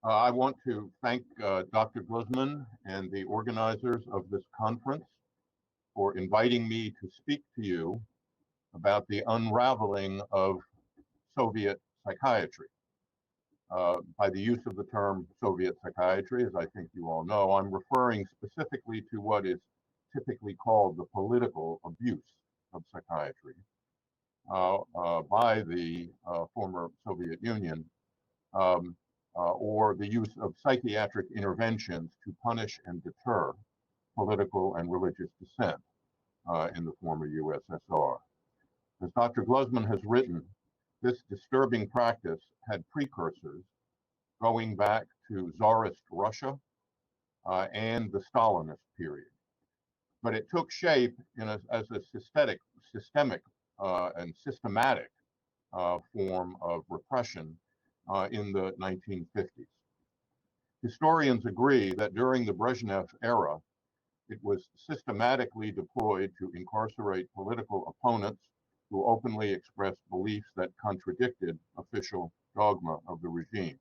I want to thank Dr. Glusman and the organizers of this conference for inviting me to speak to you about the unraveling of Soviet psychiatry. By the use of the term Soviet psychiatry, as I think you all know, I'm referring specifically to what is typically called the political abuse of psychiatry by the former Soviet Union, or the use of psychiatric interventions to punish and deter political and religious dissent in the former USSR. As Dr. Glusman has written, this disturbing practice had precursors going back to Tsarist Russia and the Stalinist period. But it took shape as a systemic and systematic form of repression in the 1950s. Historians agree that during the Brezhnev era, it was systematically deployed to incarcerate political opponents who openly expressed beliefs that contradicted official dogma of the regime.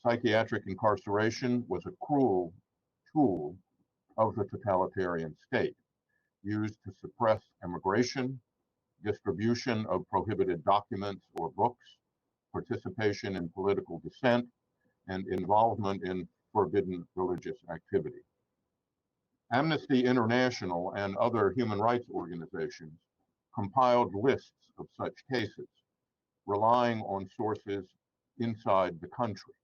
Psychiatric incarceration was a cruel tool of the totalitarian state, used to suppress immigration, distribution of prohibited documents or books, participation in political dissent, and involvement in forbidden religious activity. Amnesty International and other human rights organizations compiled lists of such cases, relying on sources inside the country.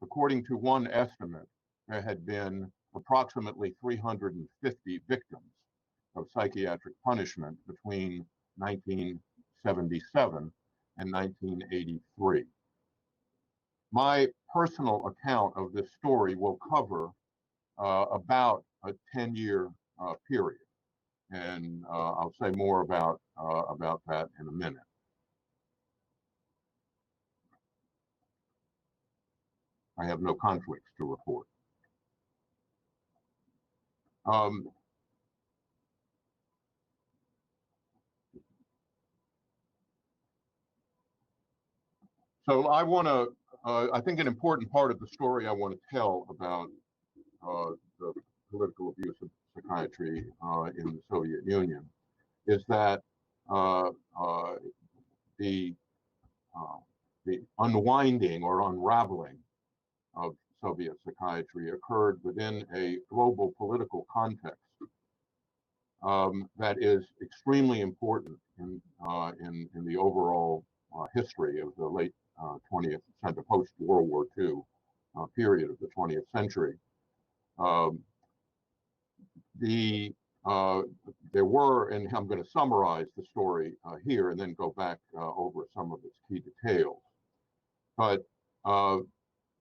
According to one estimate, there had been approximately 350 victims of psychiatric punishment between 1977 and 1983. My personal account of this story will cover about a 10-year period, and I'll say more about that in a minute. I have no conflicts to report. So I want to, I think an important part of the story I want to tell about the political abuse of psychiatry in the Soviet Union is that the unwinding or unraveling of Soviet psychiatry occurred within a global political context that is extremely important in the overall history of the late 20th century, post-World War II period of the 20th century. There were, and I'm going to summarize the story here and then go back over some of its key details. But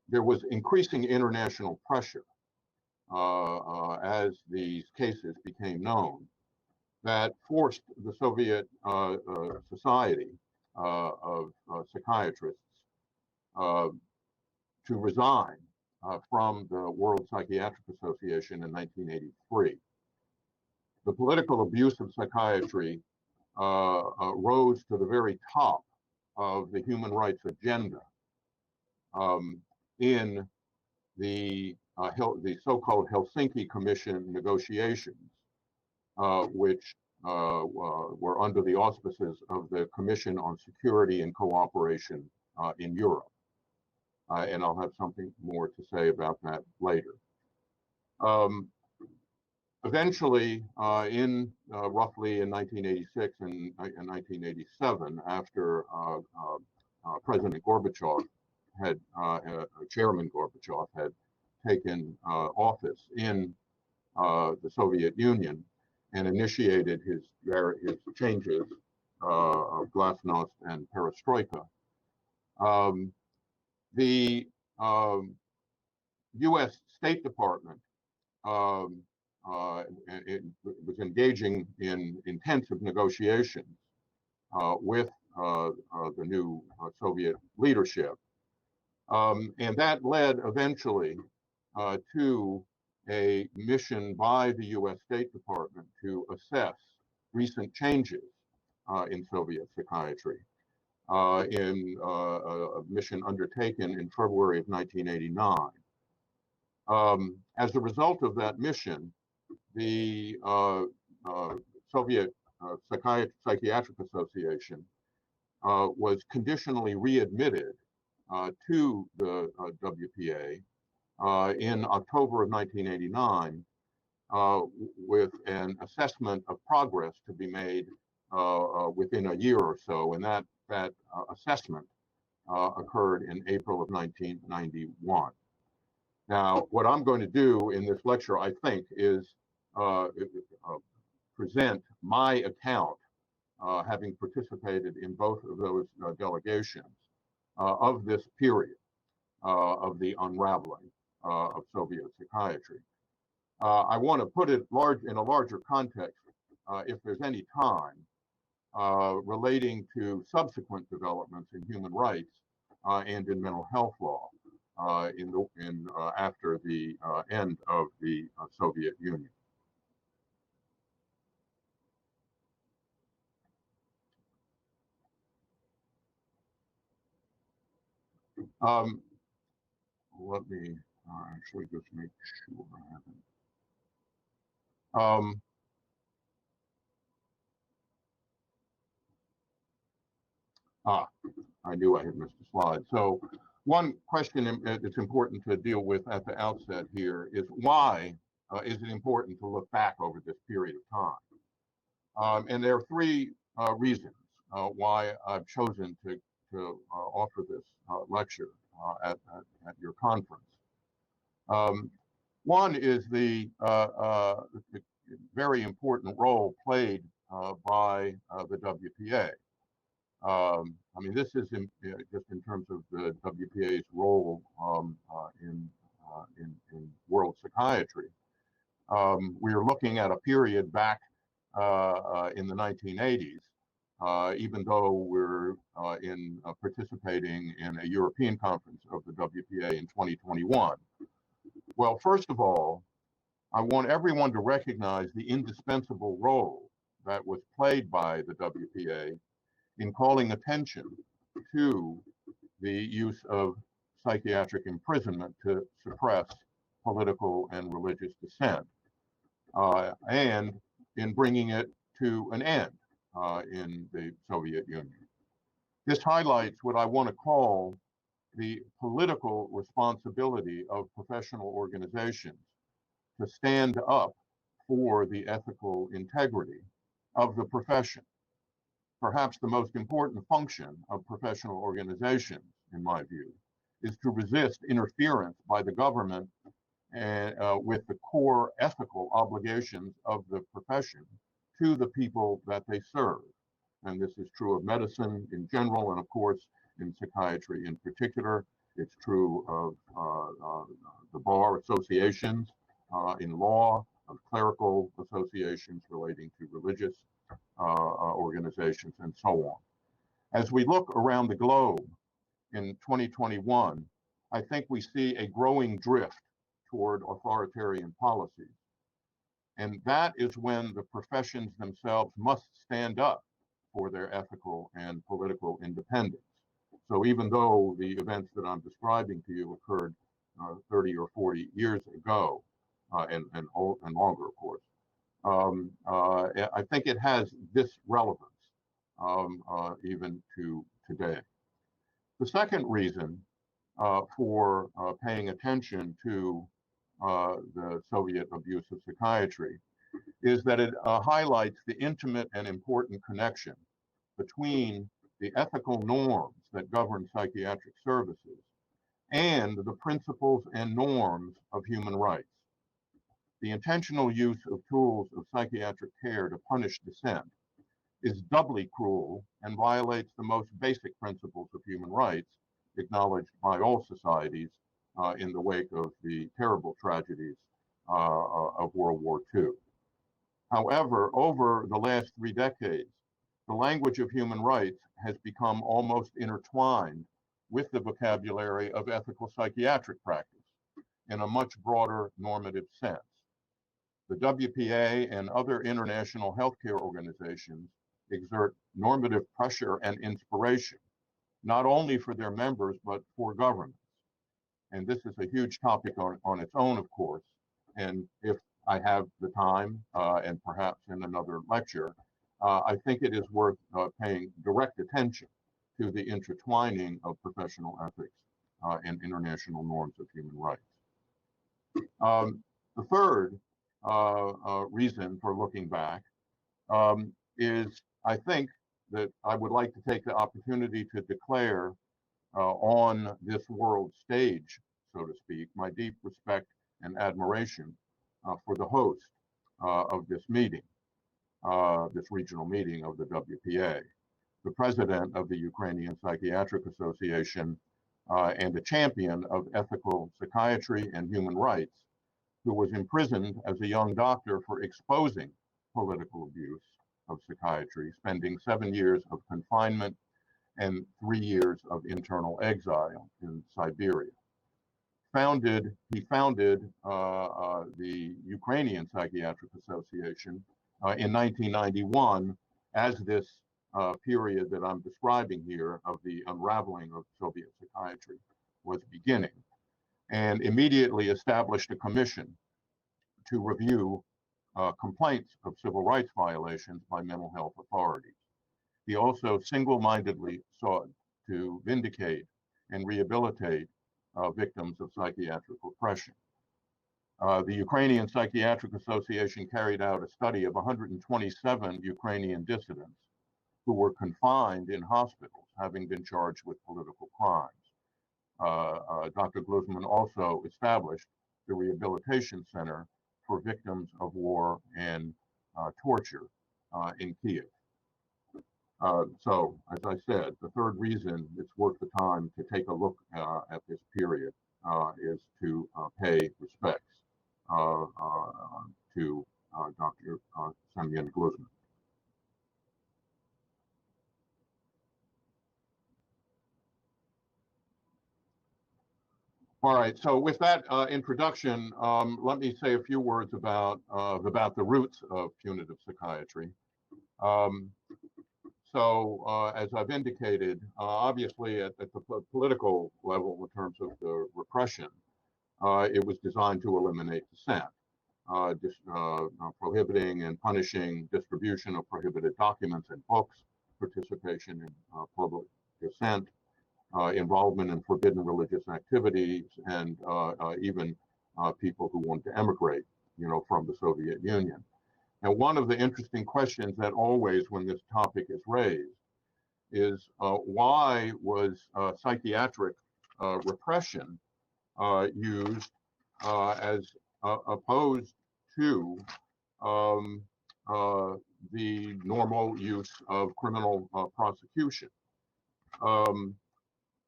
there was increasing international pressure as these cases became known that forced the Soviet Society of Psychiatrists to resign from the World Psychiatric Association in 1983. The political abuse of psychiatry rose to the very top of the human rights agenda in the so-called Helsinki Commission negotiations, which were under the auspices of the Commission on Security and Cooperation in Europe. And I'll have something more to say about that later. Eventually, roughly in 1986 and 1987, after President Gorbachev had, Chairman Gorbachev had taken office in the Soviet Union and initiated his changes of glasnost and perestroika, the U.S. State Department it was engaging in intensive negotiations with the new Soviet leadership. And that led eventually to a mission by the U.S. State Department to assess recent changes in Soviet psychiatry. in a mission undertaken in February of 1989. As a result of that mission, the Soviet Psychiatric Association was conditionally readmitted to the WPA in October of 1989 with an assessment of progress to be made within a year or so, and that assessment occurred in April of 1991. Now, what I'm going to do in this lecture, I think, is present my account, having participated in both of those delegations, of this period of the unraveling of Soviet psychiatry. I want to put it in a larger context, if there's any time, relating to subsequent developments in human rights and in mental health law after the end of the Soviet Union. Let me actually just make sure I haven't. I knew I had missed a slide. So one question that's important to deal with at the outset here is why is it important to look back over this period of time? And there are three reasons why I've chosen to offer this lecture at your conference. One is the very important role played by the WPA. I mean, this is just in terms of the WPA's role in world psychiatry. We are looking at a period back in the 1980s, even though we're participating in a European conference of the WPA in 2021. Well, first of all, I want everyone to recognize the indispensable role that was played by the WPA in calling attention to the use of psychiatric imprisonment to suppress political and religious dissent, and in bringing it to an end in the Soviet Union. This highlights what I want to call the political responsibility of professional organizations to stand up for the ethical integrity of the profession. Perhaps the most important function of professional organizations, in my view, is to resist interference by the government with the core ethical obligations of the profession to the people that they serve. And this is true of medicine in general, and of course, in psychiatry in particular. It's true of the bar associations in law, of clerical associations relating to religious organizations, and so on. As we look around the globe in 2021, I think we see a growing drift toward authoritarian policies. And that is when the professions themselves must stand up for their ethical and political independence. So even though the events that I'm describing to you occurred 30 or 40 years ago, and longer, of course, I think it has this relevance even to today. The second reason for paying attention to the Soviet abuse of psychiatry is that it highlights the intimate and important connection between the ethical norms that govern psychiatric services and the principles and norms of human rights. The intentional use of tools of psychiatric care to punish dissent is doubly cruel and violates the most basic principles of human rights acknowledged by all societies in the wake of the terrible tragedies of World War II. However, over the last 3 decades, the language of human rights has become almost intertwined with the vocabulary of ethical psychiatric practice in a much broader normative sense. The WPA and other international healthcare organizations exert normative pressure and inspiration not only for their members, but for governments. And this is a huge topic on its own, of course. And if I have the time, and perhaps in another lecture, I think it is worth paying direct attention to the intertwining of professional ethics and international norms of human rights. The third reason for looking back is, I think, that I would like to take the opportunity to declare on this world stage, so to speak, my deep respect and admiration for the host of this meeting, this regional meeting of the WPA, the president of the Ukrainian Psychiatric Association, and a champion of ethical psychiatry and human rights, who was imprisoned as a young doctor for exposing political abuse of psychiatry, spending 7 years of confinement and 3 years of internal exile in Siberia. He founded the Ukrainian Psychiatric Association in 1991 as this period that I'm describing here of the unraveling of Soviet psychiatry was beginning, and immediately established a commission to review complaints of civil rights violations by mental health authorities. He also single-mindedly sought to vindicate and rehabilitate victims of psychiatric repression. The Ukrainian Psychiatric Association carried out a study of 127 Ukrainian dissidents who were confined in hospitals, having been charged with political crimes. Dr. Gluzman also established the Rehabilitation Center for Victims of War and Torture in Kiev. So, as I said, the third reason it's worth the time to take a look at this period is to pay respects to Dr. Semyon Gluzman. All right, so with that introduction, let me say a few words about the roots of punitive psychiatry. As I've indicated, obviously at the political level in terms of the repression, it was designed to eliminate dissent, prohibiting and punishing distribution of prohibited documents and books, participation in public dissent, involvement in forbidden religious activities, and even people who want to emigrate, from the Soviet Union. Now, one of the interesting questions that always, when this topic is raised, is why was psychiatric repression used as opposed to the normal use of criminal prosecution?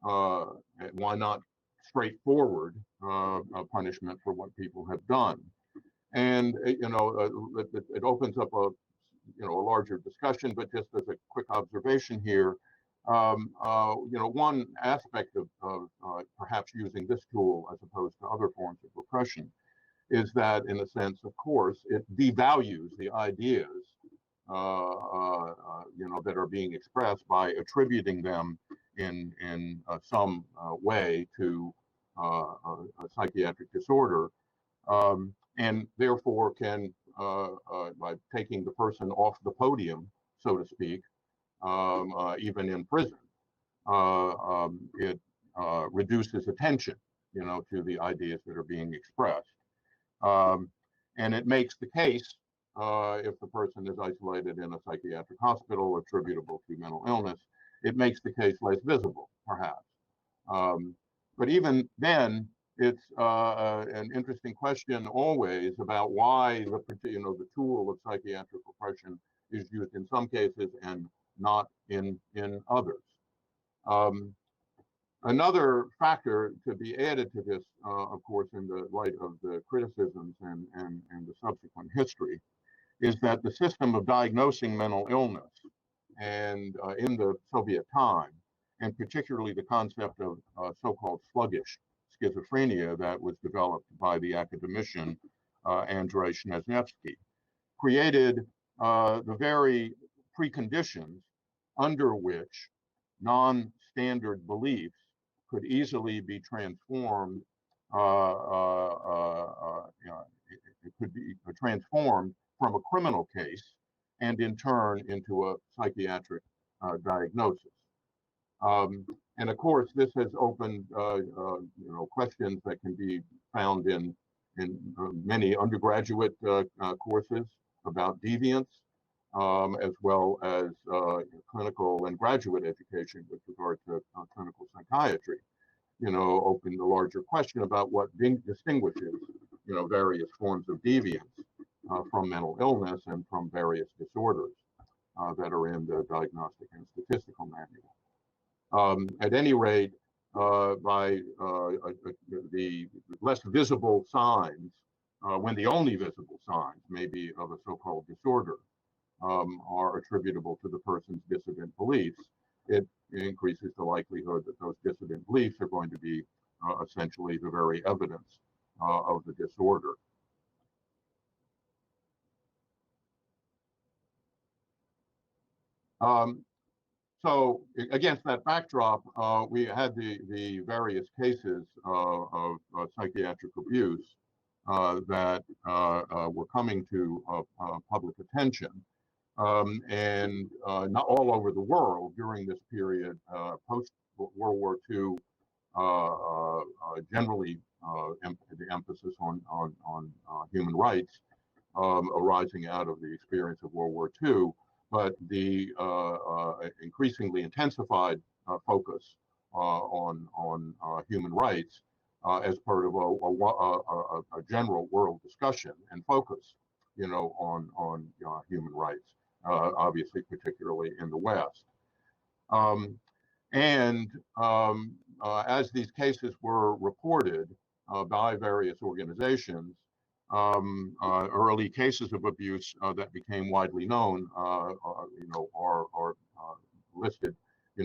Why not straightforward punishment for what people have done? And it opens up a larger discussion. But just as a quick observation here, one aspect of perhaps using this tool as opposed to other forms of repression is that, in a sense, of course, it devalues the ideas that are being expressed by attributing them in some way to a psychiatric disorder. And therefore can, by taking the person off the podium, so to speak, even in prison, it reduces attention, to the ideas that are being expressed. And it makes the case, if the person is isolated in a psychiatric hospital attributable to mental illness, it makes the case less visible, perhaps. But even then, it's an interesting question always about why the tool of psychiatric repression is used in some cases and not in others. Another factor to be added to this, of course, in the light of the criticisms and the subsequent history, is that the system of diagnosing mental illness and in the Soviet time, and particularly the concept of so-called sluggish schizophrenia that was developed by the academician Andrei Snezhnevsky, created the very preconditions under which standard beliefs could easily be transformed. It could be transformed from a criminal case and in turn into a psychiatric diagnosis. And of course, this has opened questions that can be found in many undergraduate courses about deviance, as well as clinical and graduate education with regard to clinical psychiatry. Open the larger question about what distinguishes, various forms of deviance from mental illness and from various disorders that are in the Diagnostic and Statistical Manual. At any rate, by the less visible signs, when the only visible signs maybe of a so-called disorder are attributable to the person's dissident beliefs, it increases the likelihood that those dissident beliefs are going to be essentially the very evidence of the disorder. So against that backdrop, we had the various cases of psychiatric abuse that were coming to public attention. And not all over the world during this period, post-World War II, generally the emphasis on human rights arising out of the experience of World War II, but the increasingly intensified focus on human rights as part of a general world discussion and focus, on human rights, obviously, particularly in the West. As these cases were reported by various organizations, early cases of abuse that became widely known, are listed,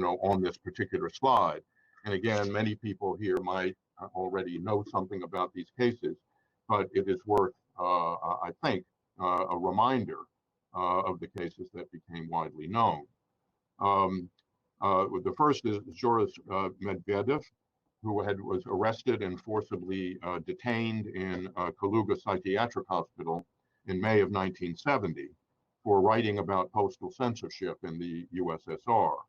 on this particular slide. And again, many people here might already know something about these cases, but it is worth, I think, a reminder of the cases that became widely known. The first is Zhoris Medvedev, who was arrested and forcibly detained in Kaluga Psychiatric Hospital in May of 1970 for writing about postal censorship in the USSR.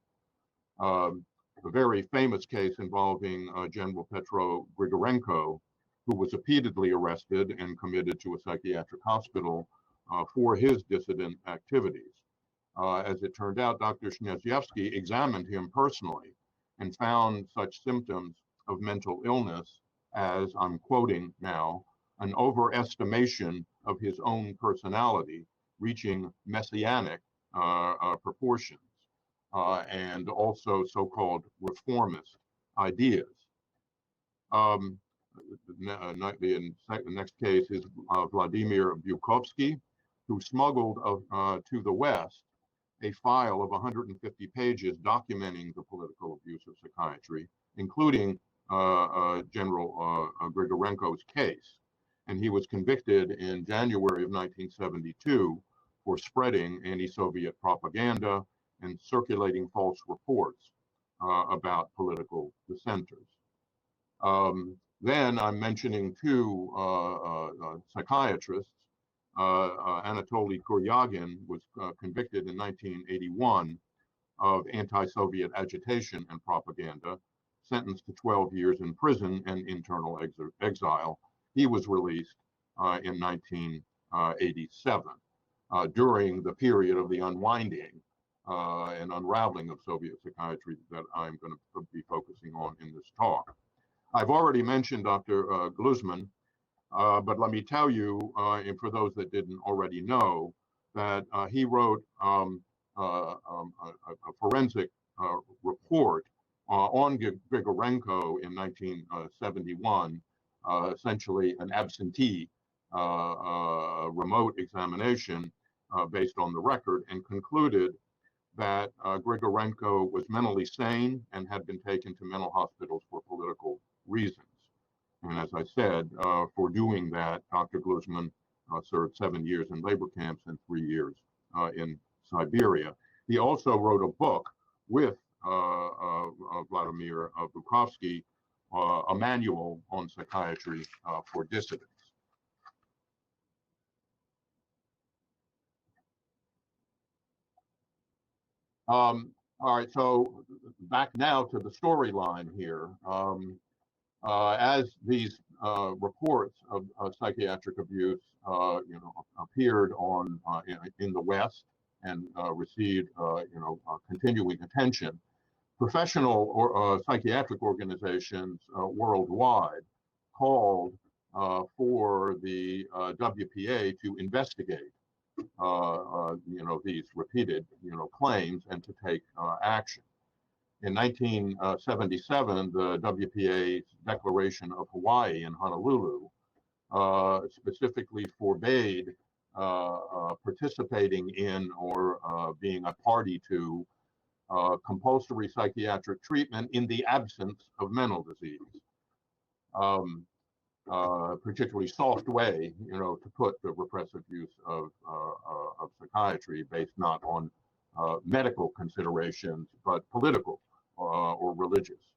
A very famous case involving General Petro Grigorenko, who was repeatedly arrested and committed to a psychiatric hospital for his dissident activities. As it turned out, Dr. Shnezyevsky examined him personally and found such symptoms of mental illness as, I'm quoting now, an overestimation of his own personality reaching messianic proportions, and also so-called reformist ideas. The next case is Vladimir Bukovsky, who smuggled to the West a file of 150 pages documenting the political abuse of psychiatry, including General Grigorenko's case. And he was convicted in January of 1972 for spreading anti-Soviet propaganda and circulating false reports about political dissenters. Then I'm mentioning two psychiatrists. Anatoly Kuryagin was convicted in 1981 of anti-Soviet agitation and propaganda, sentenced to 12 years in prison and internal exile. He was released in 1987 during the period of the unwinding and unraveling of Soviet psychiatry that I'm going to be focusing on in this talk. I've already mentioned Dr. Gluzman, but let me tell you, and for those that didn't already know, that he wrote a forensic report on Grigorenko in 1971, essentially an absentee remote examination based on the record, and concluded that Grigorenko was mentally sane and had been taken to mental hospitals for political reasons. And as I said, for doing that, Dr. Gluzman served 7 years in labor camps and 3 years in Siberia. He also wrote a book with Vladimir Bukovsky, a manual on psychiatry for dissidents. All right, so back now to the storyline here. As these reports of psychiatric abuse, appeared on in the West and received, continuing attention, professional or psychiatric organizations worldwide called for the WPA to investigate, these repeated, claims and to take action. In 1977, the WPA's Declaration of Hawaii in Honolulu specifically forbade participating in or being a party to compulsory psychiatric treatment in the absence of mental disease. Particularly soft way, to put the repressive use of psychiatry based not on medical considerations, but political or religious,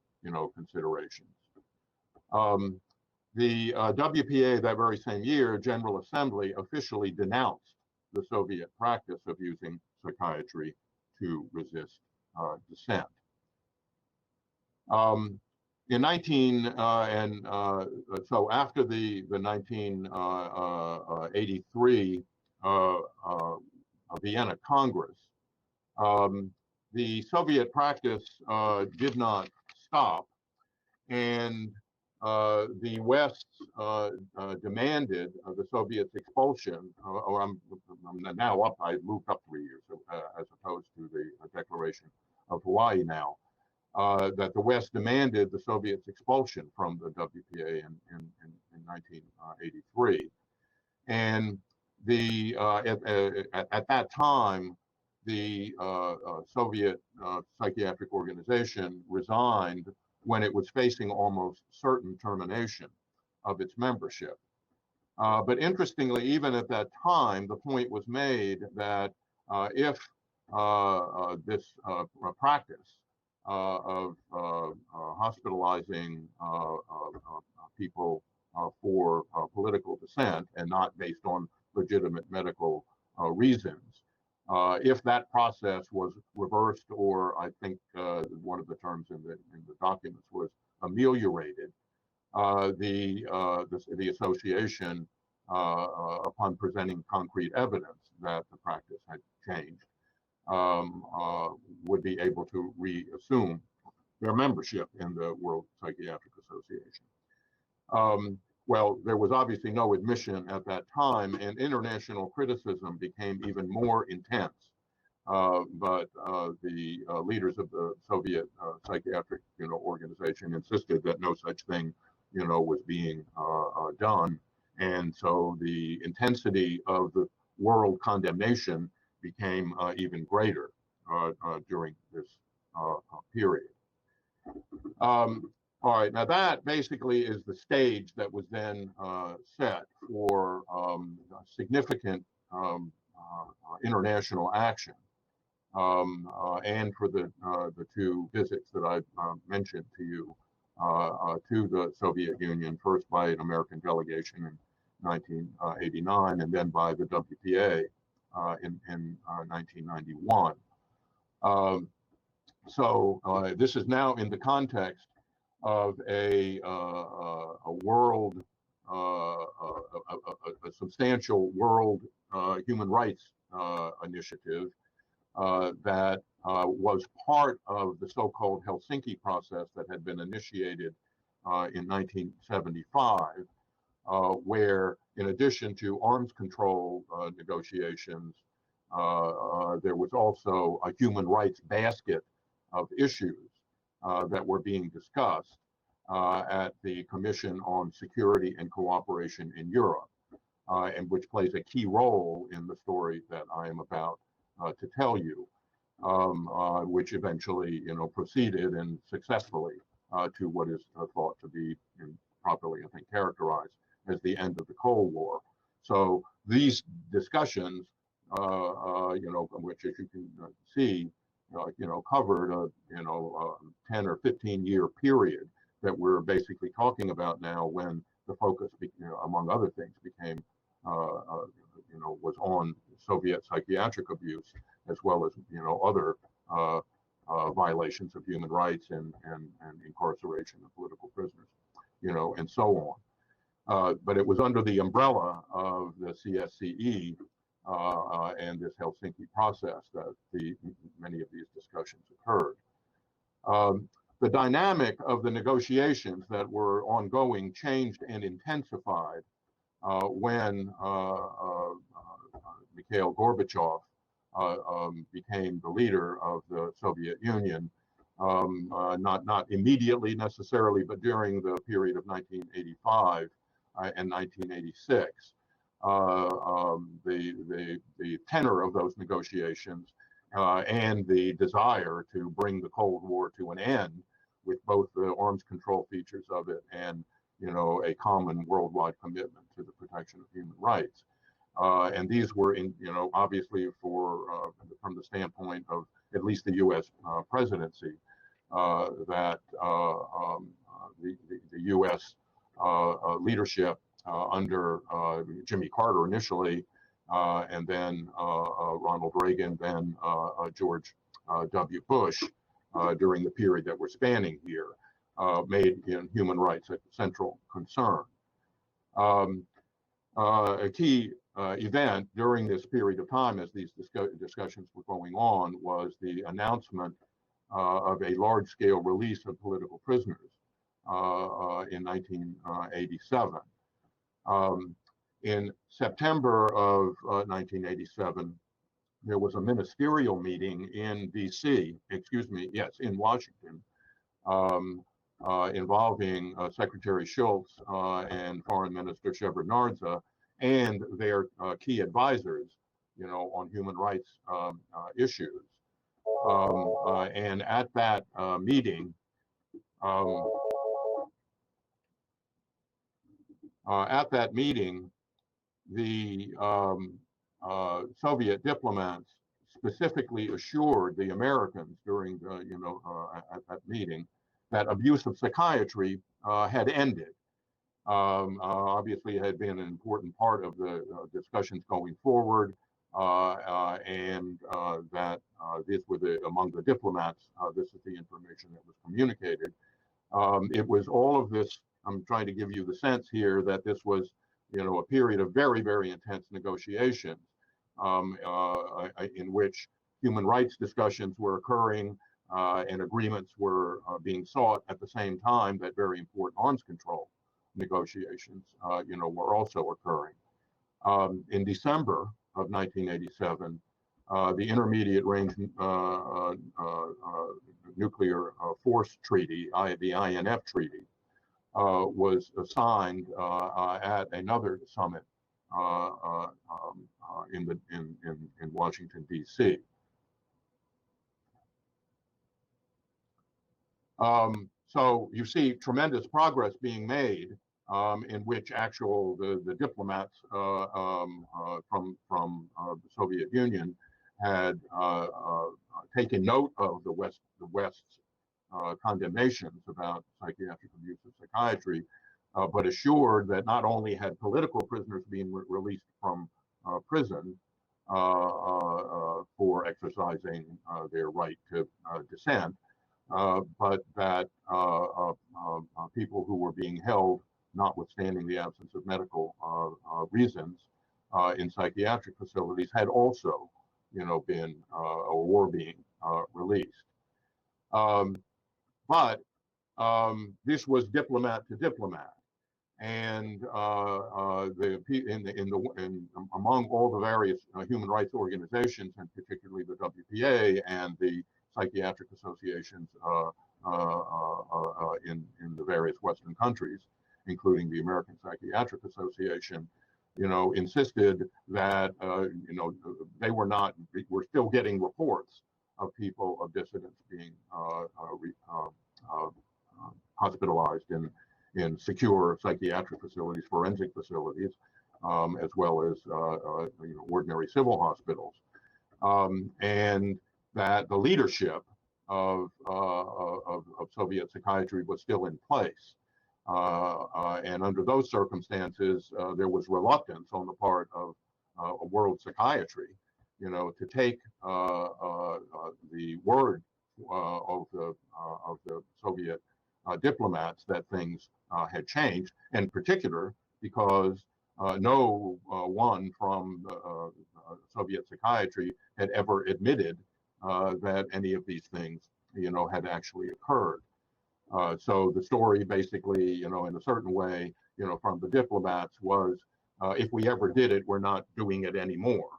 considerations. The WPA that very same year, General Assembly officially denounced the Soviet practice of using psychiatry to resist dissent. In so after the 1983 Vienna Congress, the Soviet practice did not stop, and the West demanded the Soviets' expulsion. I'm now up. I moved up 3 years, as opposed to the Declaration of Hawaii now. That the West demanded the Soviets' expulsion from the WPA in 1983, and at that time, the Soviet psychiatric organization resigned when it was facing almost certain termination of its membership. But interestingly, even at that time, the point was made that if this practice of hospitalizing people for political dissent and not based on legitimate medical reasons, if that process was reversed, or I think one of the terms in the documents was ameliorated, the association, upon presenting concrete evidence that the practice had changed, would be able to reassume their membership in the World Psychiatric Association. Well, there was obviously no admission at that time, and international criticism became even more intense. But the leaders of the Soviet psychiatric, organization insisted that no such thing, was being done, and so the intensity of the world condemnation became even greater during this period. All right, now that basically is the stage that was then set for significant international action, and for the two visits that I mentioned to you to the Soviet Union, first by an American delegation in 1989, and then by the WPA in 1991. So this is now in the context of a world, a substantial world human rights initiative that was part of the so-called Helsinki process that had been initiated in 1975, where in addition to arms control negotiations, there was also a human rights basket of issues that were being discussed at the Commission on Security and Cooperation in Europe, and which plays a key role in the story that I am about to tell you, which eventually, proceeded and successfully to what is thought to be, properly, I think, characterized as the end of the Cold War. So these discussions, which, as you can see, covered a 10 or 15-year period that we're basically talking about now, when the focus, among other things, became was on Soviet psychiatric abuse, as well as other violations of human rights and incarceration of political prisoners, and so on. But it was under the umbrella of the CSCE and this Helsinki process that many of these discussions occurred. The dynamic of the negotiations that were ongoing changed and intensified when Mikhail Gorbachev became the leader of the Soviet Union, not immediately necessarily, but during the period of 1985 and 1986. The tenor of those negotiations and the desire to bring the Cold War to an end, with both the arms control features of it and a common worldwide commitment to the protection of human rights. And these were, obviously, from the standpoint of at least the U.S. Presidency, that the U.S. Leadership under Jimmy Carter initially, and then Ronald Reagan, then George W. Bush, during the period that we're spanning here, made human rights a central concern. A key event during this period of time, as these discussions were going on, was the announcement of a large-scale release of political prisoners in 1987. In September of 1987, there was a ministerial meeting in in Washington, involving Secretary Shultz and Foreign Minister Shevardnadze and their key advisors, on human rights issues. And at that meeting, the Soviet diplomats specifically assured the Americans during at that meeting that abuse of psychiatry had ended. Obviously, it had been an important part of the discussions going forward, and that this was among the diplomats. This is the information that was communicated. It was all of this. I'm trying to give you the sense here that this was, a period of very, very intense negotiations, in which human rights discussions were occurring and agreements were being sought at the same time that very important arms control negotiations, were also occurring. In December of 1987, the Intermediate Range Nuclear Force Treaty, the INF Treaty, was signed at another summit in Washington, D.C. So you see tremendous progress being made, in which the diplomats from the Soviet Union had taken note of the West's condemnations about psychiatric abuse of psychiatry, but assured that not only had political prisoners been released from prison for exercising their right to dissent, but that people who were being held, notwithstanding the absence of medical reasons, in psychiatric facilities had also, been or were being released. But this was diplomat to diplomat, and among all the various human rights organizations, and particularly the WPA and the psychiatric associations in the various Western countries, including the American Psychiatric Association, insisted that they were still getting reports of people, of dissidents being hospitalized in secure psychiatric facilities, forensic facilities, as well as ordinary civil hospitals, and that the leadership of Soviet psychiatry was still in place. And under those circumstances, there was reluctance on the part of world psychiatry, to take the word of the Soviet diplomats that things had changed, in particular because no one from Soviet psychiatry had ever admitted that any of these things, had actually occurred. So the story basically, in a certain way, from the diplomats was, if we ever did it, we're not doing it anymore.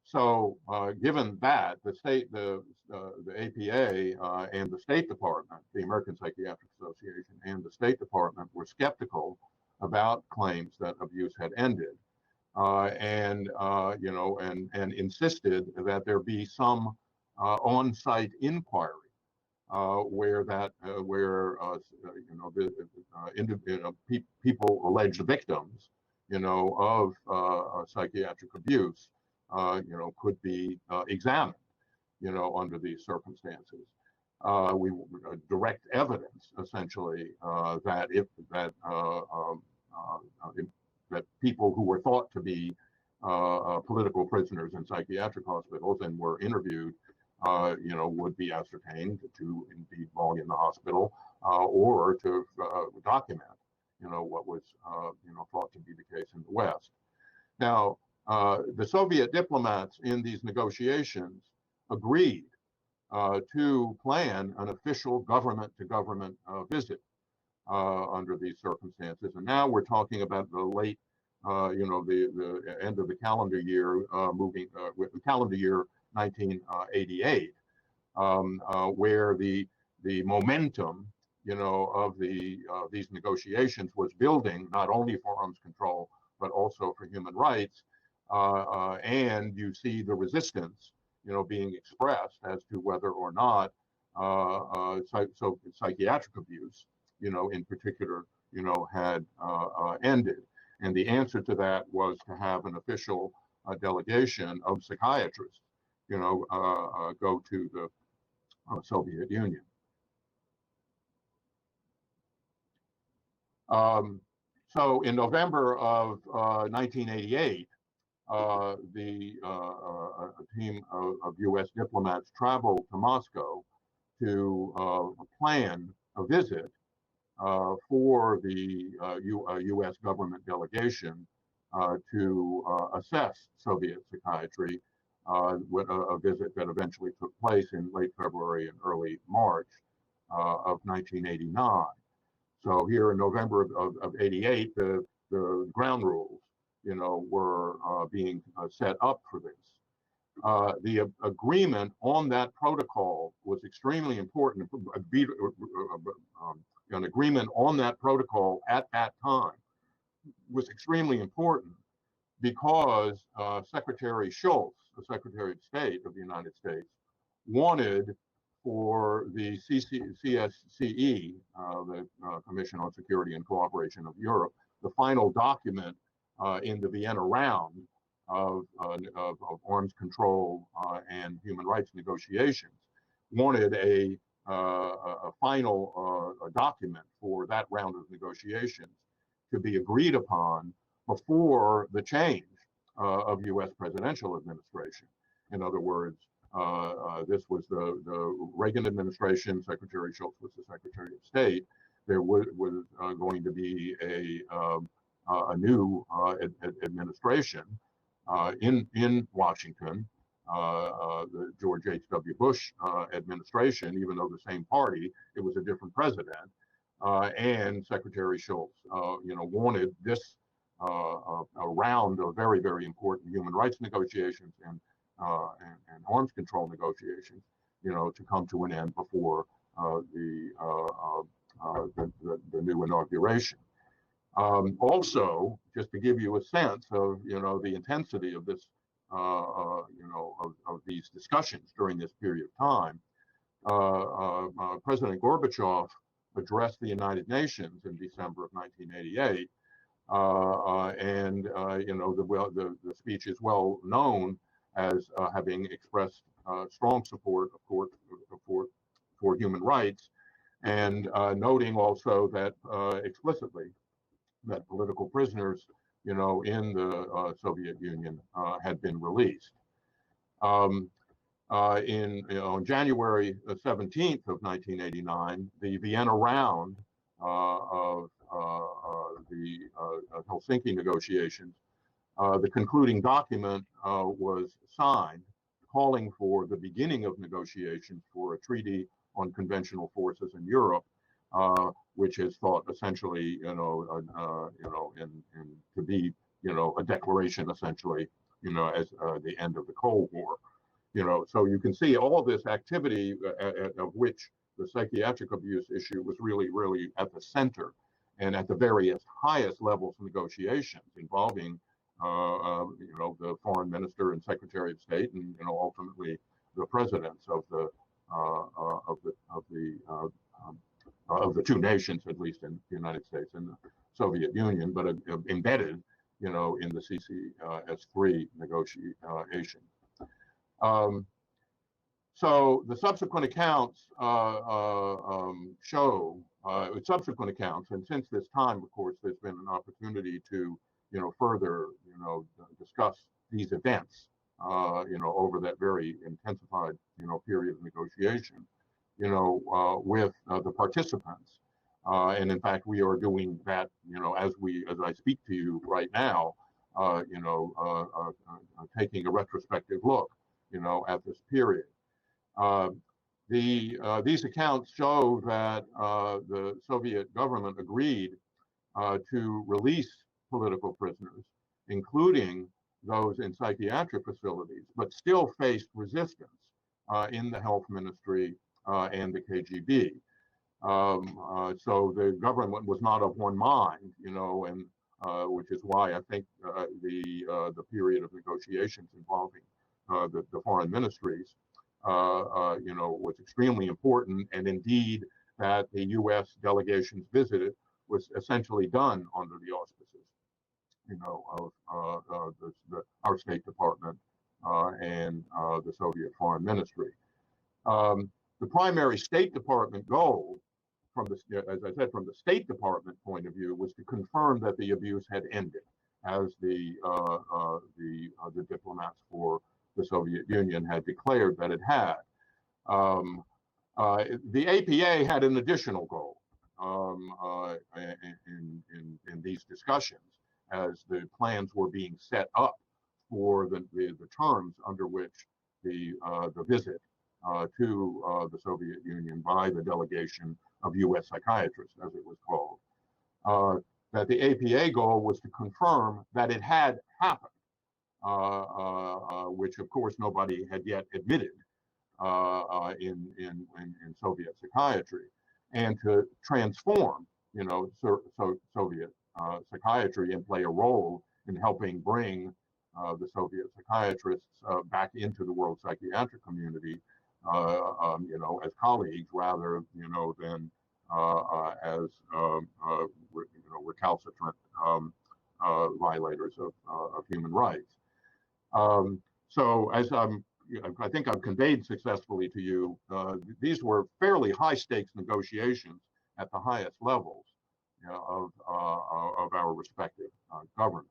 So given that, the APA and the State Department, the American Psychiatric Association and the State Department were skeptical about claims that abuse had ended, and insisted that there be some on-site inquiry where people, alleged victims, of psychiatric abuse, could be examined, under these circumstances. We direct evidence, essentially, that that people who were thought to be political prisoners in psychiatric hospitals and were interviewed, would be ascertained to indeed belong in the hospital, or to document, what was, thought to be the case in the West. Now, the Soviet diplomats in these negotiations agreed to plan an official government-to-government visit under these circumstances. And now we're talking about the late, the end of the calendar year, with the calendar year 1988, where the momentum, of these negotiations was building, not only for arms control, but also for human rights. And you see the resistance, being expressed as to whether or not psychiatric abuse, in particular, had ended. And the answer to that was to have an official delegation of psychiatrists, go to the Soviet Union. So in November of 1988, a team of U.S. diplomats traveled to Moscow to plan a visit for the U.S. government delegation to assess Soviet psychiatry, with a visit that eventually took place in late February and early March of 1989. So here in November of 88, the ground rules, were being set up for this. The agreement on that protocol was extremely important. An agreement on that protocol at that time was extremely important because Secretary Shultz, the Secretary of State of the United States, wanted for the CSCE, the Commission on Security and Cooperation of Europe, the final document in the Vienna round of arms control and human rights negotiations, wanted a final document for that round of negotiations to be agreed upon before the change of U.S. presidential administration. In other words, this was the Reagan administration. Secretary Shultz was the Secretary of State. There was going to be a new administration in Washington, the George H.W. Bush administration. Even though the same party, it was a different president. And Secretary Shultz, wanted this a round of very, very important human rights negotiations and arms control negotiations, to come to an end before the new inauguration. Also, just to give you a sense of, the intensity of this, of these discussions during this period of time, President Gorbachev addressed the United Nations in December of 1988, and the speech is well known as having expressed strong support, of course, for human rights, and noting also that explicitly that political prisoners, in the Soviet Union had been released. On January 17th of 1989, the Vienna round of the Helsinki negotiations, the concluding document was signed, calling for the beginning of negotiations for a treaty on conventional forces in Europe, which is thought essentially, to be, a declaration essentially, as the end of the Cold War. So you can see all this activity of which the psychiatric abuse issue was really, really at the center and at the various highest levels of negotiations involving, the foreign minister and secretary of state, and ultimately the presidents of the two nations, at least in the United States and the Soviet Union, but embedded, in the CCS3 negotiation. So the subsequent accounts show, subsequent accounts, and since this time, of course, there's been an opportunity to, further, discuss these events, over that very intensified, period of negotiation, with the participants. And in fact, we are doing that, as I speak to you right now, taking a retrospective look, at this period. These accounts show that the Soviet government agreed to release political prisoners, including those in psychiatric facilities, but still faced resistance in the health ministry and the KGB. So the government was not of one mind, and which is why I think the period of negotiations involving the foreign ministries, was extremely important, and indeed that the U.S. delegation's visit was essentially done under the auspices, of our State Department and the Soviet Foreign Ministry. The primary State Department goal, as I said, from the State Department point of view, was to confirm that the abuse had ended, as the diplomats for the Soviet Union had declared that it had. The APA had an additional goal in these discussions, as the plans were being set up for the terms under which the visit to the Soviet Union by the delegation of U.S. psychiatrists, as it was called, that the APA goal was to confirm that it had happened, which of course nobody had yet admitted in Soviet psychiatry, and to transform, Soviet psychiatry and play a role in helping bring the Soviet psychiatrists back into the world psychiatric community, as colleagues rather, than as recalcitrant violators of human rights. So as I think I've conveyed successfully to you, these were fairly high stakes negotiations at the highest levels, of our respective governments.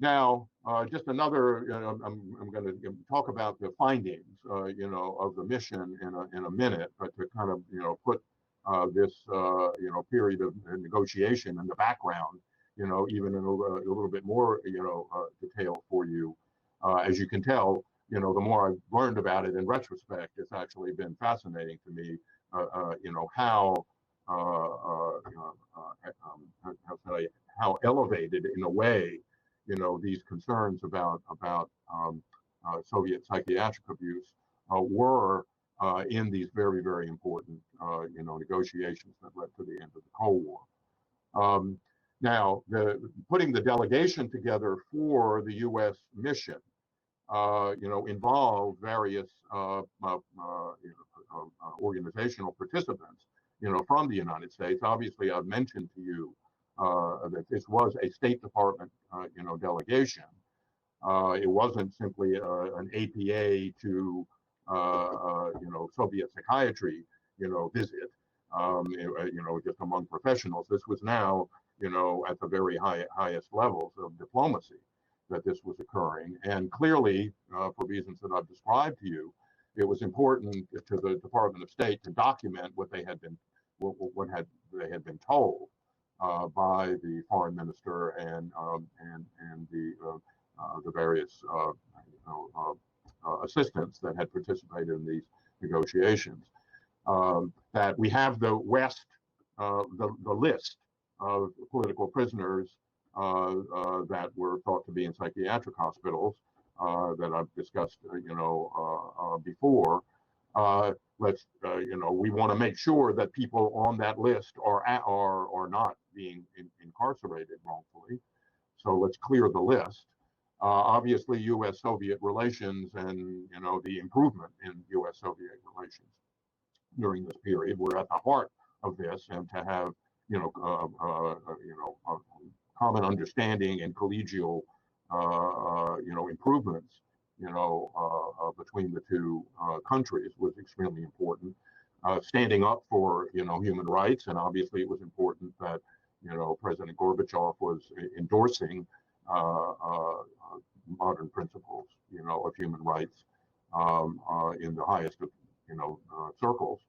Now, just another, I'm going to talk about the findings, of the mission in a minute, but to kind of, put this, period of negotiation in the background, even in a little bit more, detail for you. As you can tell, the more I've learned about it in retrospect, it's actually been fascinating to me, how elevated in a way, these concerns about Soviet psychiatric abuse were in these very, very important, negotiations that led to the end of the Cold War. Now, putting the delegation together for the U.S. mission, involved various organizational participants, from the United States. Obviously, I've mentioned to you that this was a State Department, delegation. It wasn't simply an APA to Soviet psychiatry visit, just among professionals. This was now at the very highest levels of diplomacy that this was occurring, and clearly for reasons that I've described to you, it was important to the Department of State to document what they had been told by the foreign minister and the various assistants that had participated in these negotiations. That we have the West, the list of political prisoners that were thought to be in psychiatric hospitals that I've discussed, before. We want to make sure that people on that list are not being incarcerated wrongfully. So let's clear the list. Obviously, U.S.-Soviet relations and the improvement in U.S.-Soviet relations during this period were at the heart of this, and to have common understanding and collegial improvements between the two countries was extremely important. Standing up for human rights, and obviously it was important that President Gorbachev was endorsing modern principles of human rights in the highest of circles,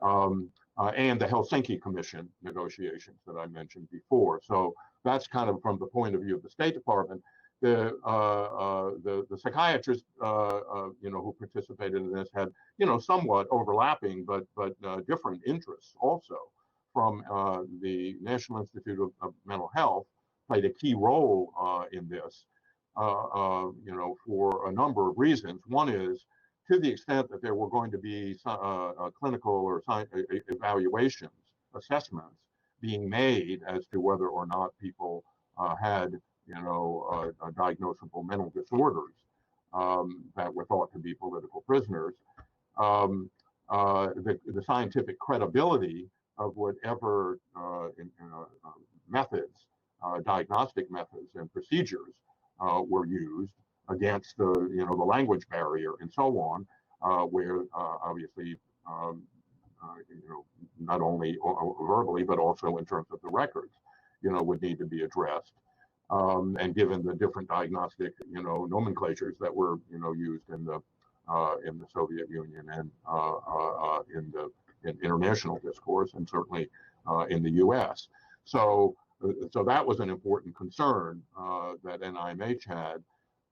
and the Helsinki Commission negotiations that I mentioned before. So that's kind of from the point of view of the State Department. The psychiatrists who participated in this had somewhat overlapping but different interests also. From the National Institute of Mental Health played a key role in this for a number of reasons. One is, to the extent that there were going to be clinical or evaluations, assessments being made as to whether or not people had diagnosable mental disorders that were thought to be political prisoners, the scientific credibility of whatever methods, diagnostic methods and procedures were used against the language barrier and so on, where obviously not only verbally but also in terms of the records would need to be addressed. And given the different diagnostic nomenclatures that were used in the Soviet Union and in international discourse, and certainly in the U.S. So that was an important concern that NIMH had.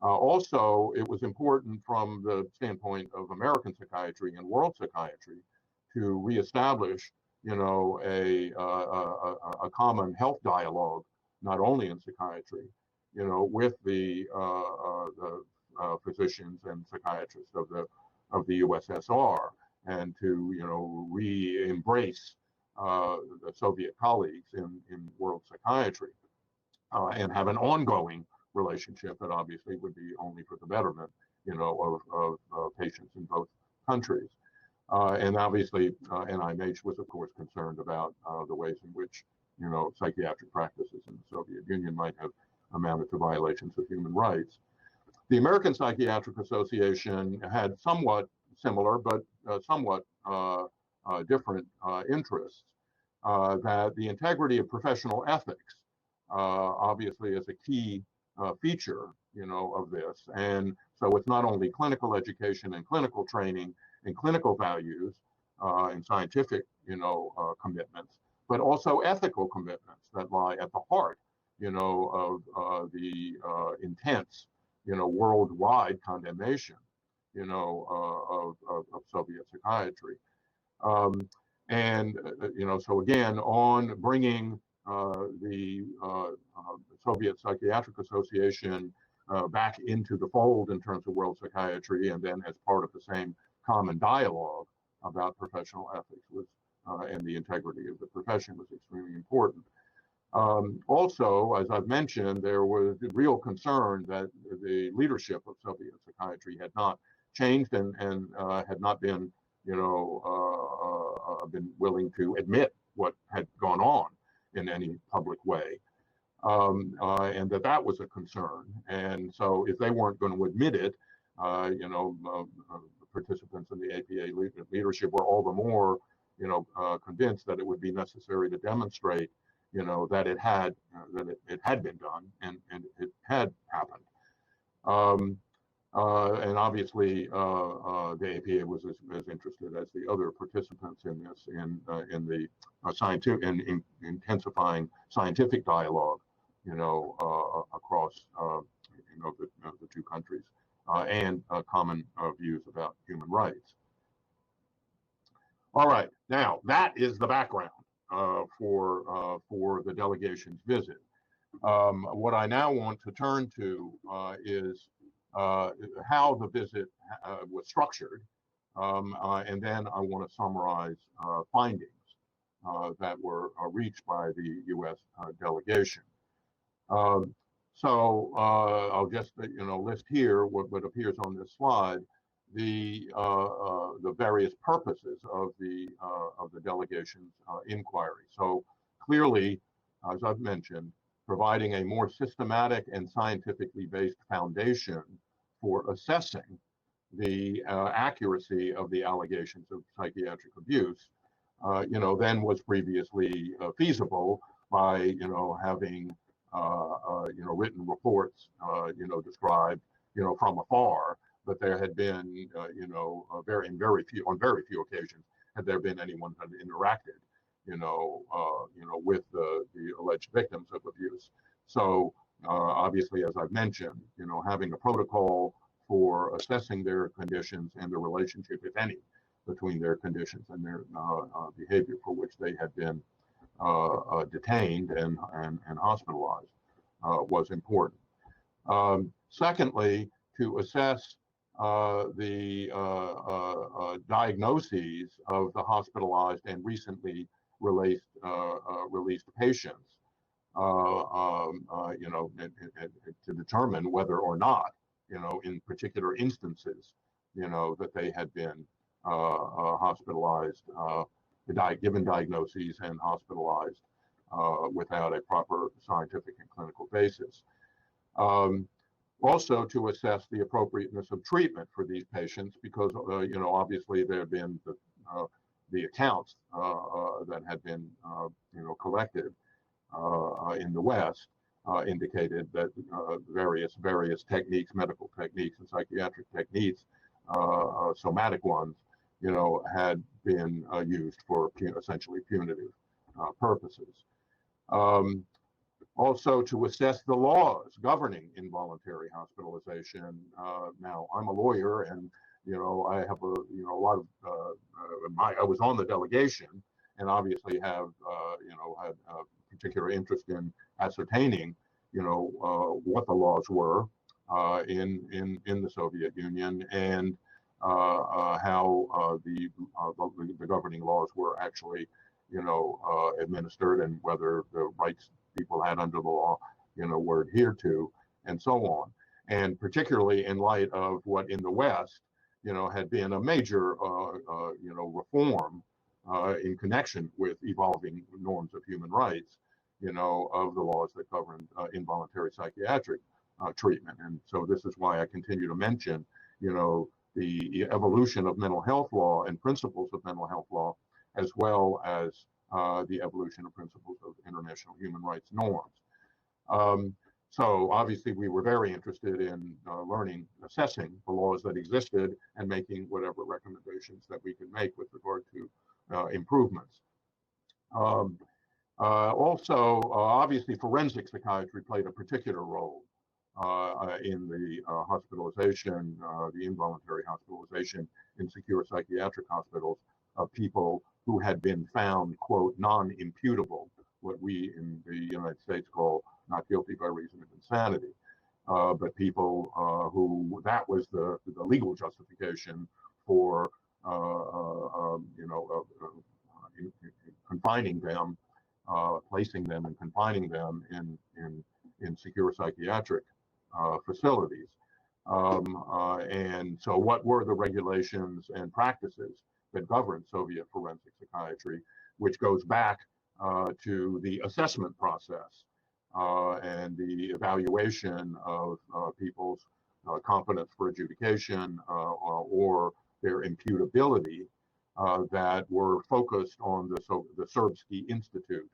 Also, it was important from the standpoint of American psychiatry and world psychiatry to reestablish, a common health dialogue, not only in psychiatry, with the physicians and psychiatrists of the USSR, and to re-embrace the Soviet colleagues in world psychiatry, and have an ongoing relationship that obviously would be only for the betterment, of patients in both countries. And obviously, NIMH was, of course, concerned about the ways in which, psychiatric practices in the Soviet Union might have amounted to violations of human rights. The American Psychiatric Association had somewhat similar, but somewhat different interests. That the integrity of professional ethics, obviously, is a key feature, of this. And so it's not only clinical education and clinical training and clinical values and scientific, commitments, but also ethical commitments that lie at the heart, of the intense, worldwide condemnation, of Soviet psychiatry. So again, on bringing the Soviet Psychiatric Association back into the fold in terms of world psychiatry, and then as part of the same common dialogue about professional ethics was, and the integrity of the profession was extremely important. Also, as I've mentioned, there was real concern that the leadership of Soviet psychiatry had not changed and had not been, been willing to admit what had gone on in any public way. and that was a concern. And so if they weren't going to admit it, participants in the APA leadership were all the more, convinced that it would be necessary to demonstrate, that it had been done and it had happened. And obviously, the APA was as interested as the other participants in this, in the scientific and intensifying scientific dialogue, across the two countries, and common views about human rights. All right, now that is the background for the delegation's visit. What I now want to turn to is how the visit was structured, and then I want to summarize findings that were reached by the U.S. Delegation. So I'll just list here what appears on this slide, the various purposes of the delegation's inquiry. So clearly, as I've mentioned, providing a more systematic and scientifically based foundation for assessing the accuracy of the allegations of psychiatric abuse, than was previously feasible by, having, written reports, described, from afar. But there had been, on very few occasions had there been anyone who had interacted, with the alleged victims of abuse. So obviously, as I've mentioned, having a protocol for assessing their conditions and the relationship, if any, between their conditions and their behavior for which they had been detained and hospitalized was important. Secondly, to assess the diagnoses of the hospitalized and recently released patients, to determine whether or not, in particular instances, that they had been hospitalized, given diagnoses and hospitalized without a proper scientific and clinical basis. Also to assess the appropriateness of treatment for these patients, because obviously there have been the accounts that had been collected in the West indicated that various techniques, medical techniques and psychiatric techniques, somatic ones, had been used for essentially punitive purposes. Also to assess the laws governing involuntary hospitalization. Now, I'm a lawyer, and I have a lot of I was on the delegation, and obviously have had a particular interest in ascertaining what the laws were in the Soviet Union, and how the governing laws were actually administered, and whether the rights people had under the law were adhered to, and so on. And particularly in light of what in the West had been a major reform in connection with evolving norms of human rights, of the laws that govern involuntary psychiatric treatment. And so this is why I continue to mention the evolution of mental health law and principles of mental health law, as well as the evolution of principles of international human rights norms. So obviously we were very interested in assessing the laws that existed, and making whatever recommendations that we could make with regard to improvements. Also, obviously forensic psychiatry played a particular role in the hospitalization, the involuntary hospitalization in secure psychiatric hospitals of people who had been found, quote, non-imputable, what we in the United States call not guilty by reason of insanity, but people who that was the legal justification for confining them, placing them and confining them in secure psychiatric facilities. And so what were the regulations and practices that governed Soviet forensic psychiatry, which goes back to the assessment process and the evaluation of people's competence for adjudication or their imputability that were focused on the Serbsky Institute,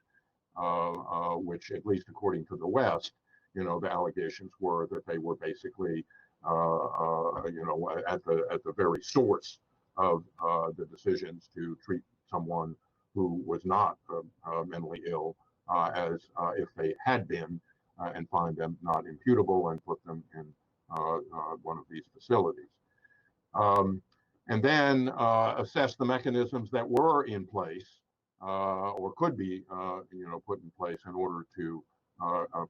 which, at least according to the West, the allegations were that they were basically, at the very source of the decisions to treat someone who was not mentally ill as if they had been, and find them not imputable and put them in one of these facilities. And then assess the mechanisms that were in place or could be, put in place in order to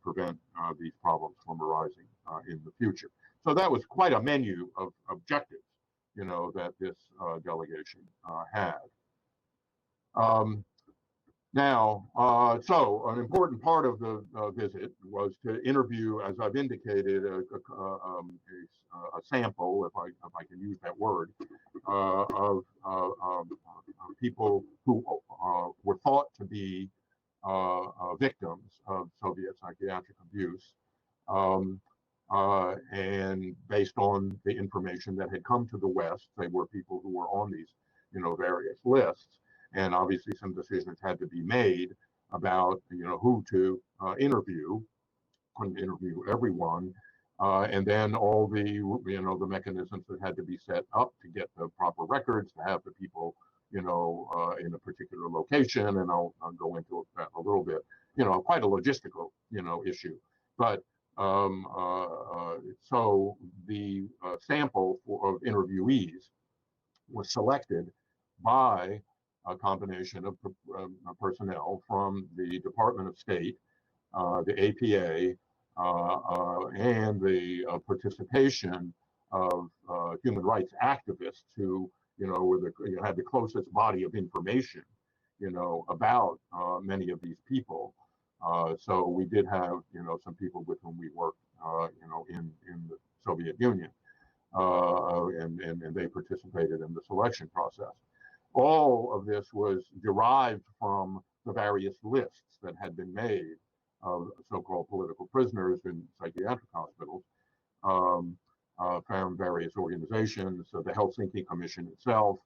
prevent these problems from arising in the future. So that was quite a menu of objectives, that this delegation had. So an important part of the visit was to interview, as I've indicated, a sample, if I can use that word, of people who were thought to be victims of Soviet psychiatric abuse, and based on the information that had come to the West, they were people who were on these, various lists. And obviously some decisions had to be made about, who to interview. Couldn't interview everyone. And then all the, the mechanisms that had to be set up to get the proper records, to have the people, in a particular location. And I'll go into that a little bit, quite a logistical, issue. But so the sample of interviewees was selected by a combination of personnel from the Department of State, the APA, and the participation of human rights activists who, had the closest body of information, about many of these people. So we did have, some people with whom we worked, in the Soviet Union, and they participated in the selection process. All of this was derived from the various lists that had been made of so-called political prisoners in psychiatric hospitals, from various organizations, so the Helsinki Commission itself,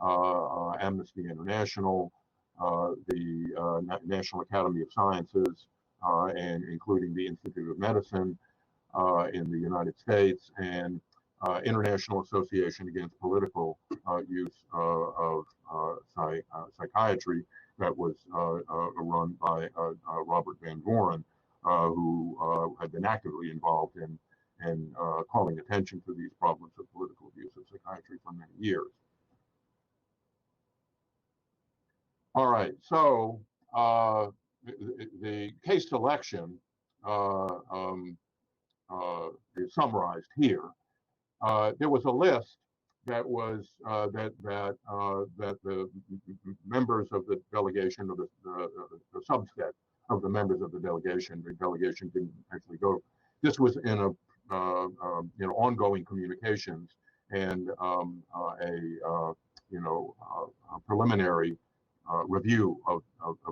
Amnesty International, the National Academy of Sciences, and including the Institute of Medicine in the United States, and International Association Against Political Use of Psychiatry, that was run by Robert Van Voren, who had been actively involved in calling attention to these problems of political abuse of psychiatry for many years. All right, so the case selection is summarized here. There was a list that was that the members of the delegation, of the subset of the members of the delegation didn't actually go. This was in a ongoing communications and a preliminary review of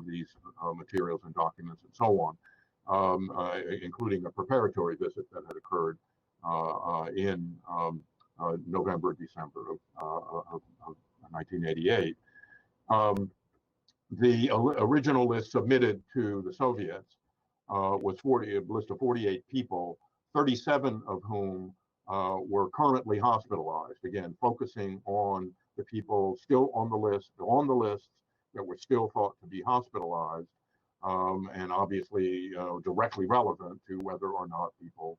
these materials and documents and so on, including a preparatory visit that had occurred in November, December of 1988. The original list submitted to the Soviets was a list of 48 people, 37 of whom were currently hospitalized, again, focusing on the people still on the lists that were still thought to be hospitalized, and obviously directly relevant to whether or not people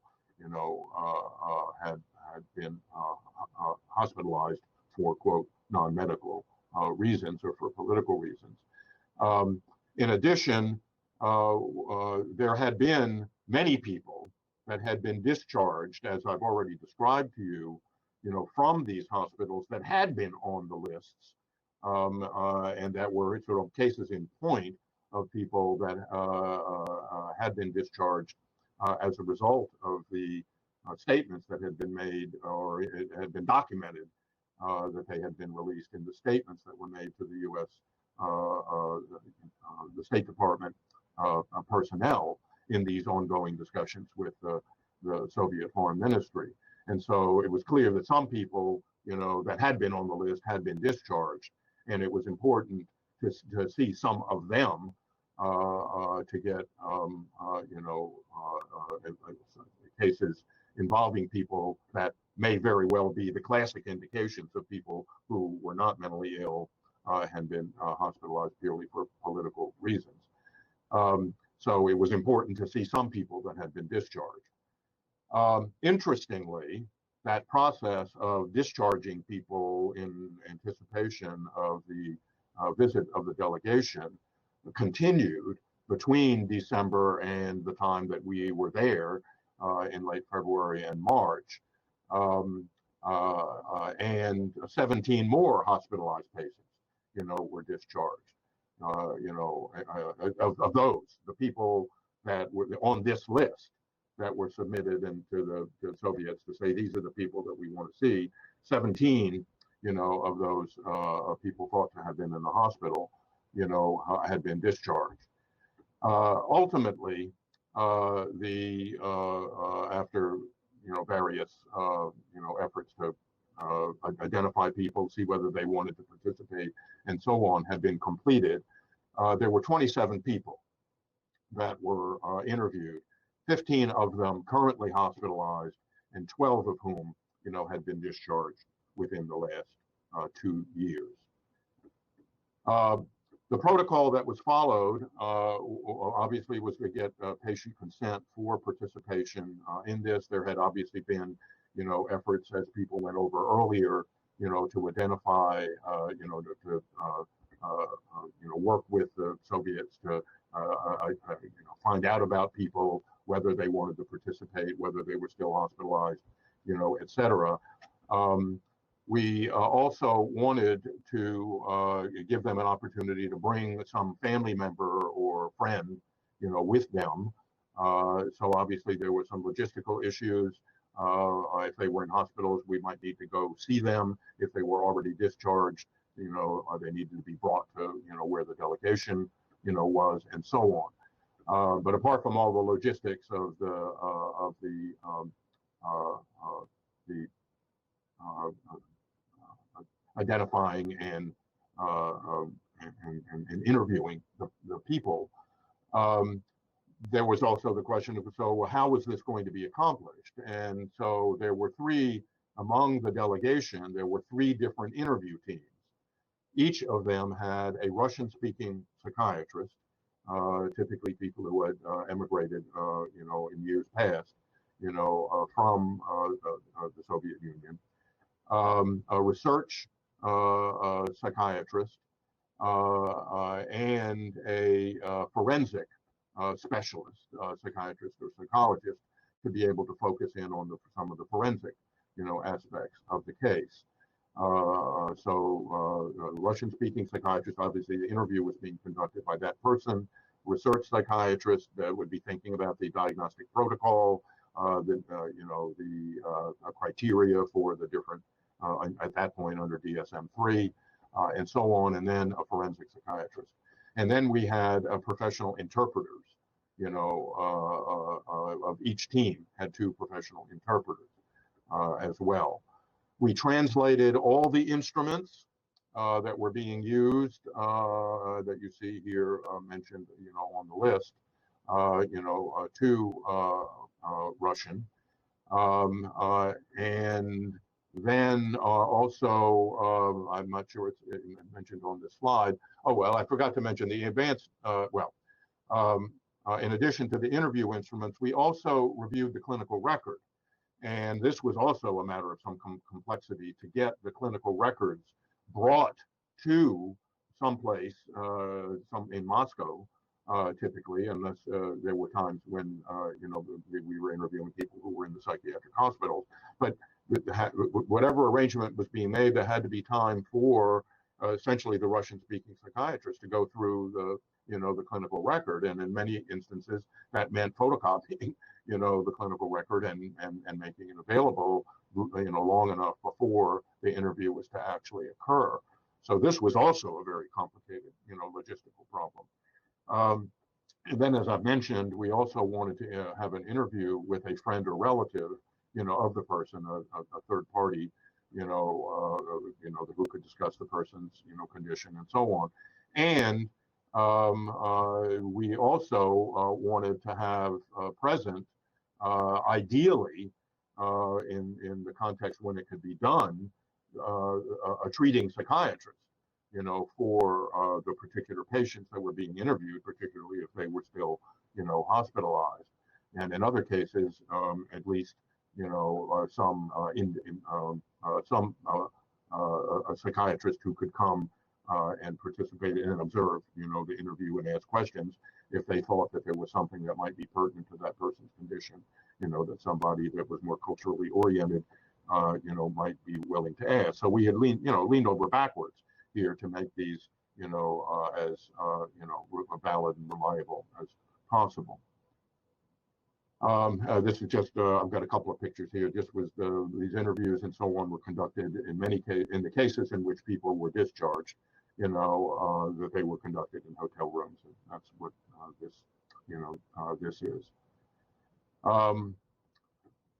had been hospitalized for, quote, non-medical reasons or for political reasons. In addition, there had been many people that had been discharged, as I've already described to you, from these hospitals that had been on the lists, and that were sort of cases in point of people that had been discharged as a result of the statements that had been made, or it had been documented that they had been released in the statements that were made to the U.S. The State Department personnel in these ongoing discussions with the Soviet Foreign Ministry. And so it was clear that some people, that had been on the list had been discharged, and it was important to see some of them to get, cases involving people that may very well be the classic indications of people who were not mentally ill, had been hospitalized purely for political reasons. So it was important to see some people that had been discharged. Interestingly, that process of discharging people in anticipation of the visit of the delegation continued between December and the time that we were there in late February and March. And 17 more hospitalized patients, were discharged. Of those, the people that were on this list that were submitted into the Soviets to say these are the people that we want to see, 17, of those people thought to have been in the hospital, had been discharged. Ultimately, after various efforts to identify people, see whether they wanted to participate, and so on, had been completed. There were 27 people that were interviewed, 15 of them currently hospitalized, and 12 of whom, had been discharged within the last 2 years. The protocol that was followed, obviously, was to get patient consent for participation in this. There had obviously been, efforts, as people went over earlier, to identify, to work with the Soviets to, find out about people, whether they wanted to participate, whether they were still hospitalized, et cetera. We also wanted to give them an opportunity to bring some family member or friend, with them. So obviously there were some logistical issues. If they were in hospitals, we might need to go see them. If they were already discharged, they needed to be brought to, where the delegation, was, and so on. But apart from all the logistics of identifying and interviewing the people, there was also the question of, so how was this going to be accomplished? And so there were among the delegation, there were 3 different interview teams. Each of them had a Russian-speaking psychiatrist, typically people who had emigrated, in years past, from the Soviet Union, a research psychiatrist, and a forensic specialist, psychiatrist or psychologist, to be able to focus in on some of the forensic, aspects of the case. Russian-speaking psychiatrist, obviously the interview was being conducted by that person. Research psychiatrist would be thinking about the diagnostic protocol, the criteria for the different, at that point under DSM-3, and so on, and then a forensic psychiatrist. And then we had professional interpreters, of each team had 2 professional interpreters as well. We translated all the instruments that were being used, that you see here mentioned, on the list, to Russian. And then also, I'm not sure it's mentioned on this slide. Oh, well, I forgot to mention the advanced, in addition to the interview instruments, we also reviewed the clinical record. And this was also a matter of some complexity to get the clinical records brought to someplace, in Moscow, typically, unless there were times when, we were interviewing people who were in the psychiatric hospitals. But whatever arrangement was being made, there had to be time for essentially the Russian-speaking psychiatrist to go through the clinical record, and in many instances that meant photocopying, the clinical record and making it available, long enough before the interview was to actually occur. So this was also a very complicated, logistical problem. And then, as I mentioned, we also wanted to have an interview with a friend or relative, of the person, a third party, who could discuss the person's, condition and so on. And we also wanted to have present, ideally, in the context when it could be done, a treating psychiatrist, for the particular patients that were being interviewed, particularly if they were still, hospitalized. And in other cases, at least, some a psychiatrist who could come and participate and observe, the interview and ask questions if they thought that there was something that might be pertinent to that person's condition, that somebody that was more culturally oriented, might be willing to ask. So we had leaned over backwards here to make these, as valid and reliable as possible. This is just, I've got a couple of pictures here. Just was these interviews and so on were conducted in in the cases in which people were discharged, that they were conducted in hotel rooms. And that's what this, this is. All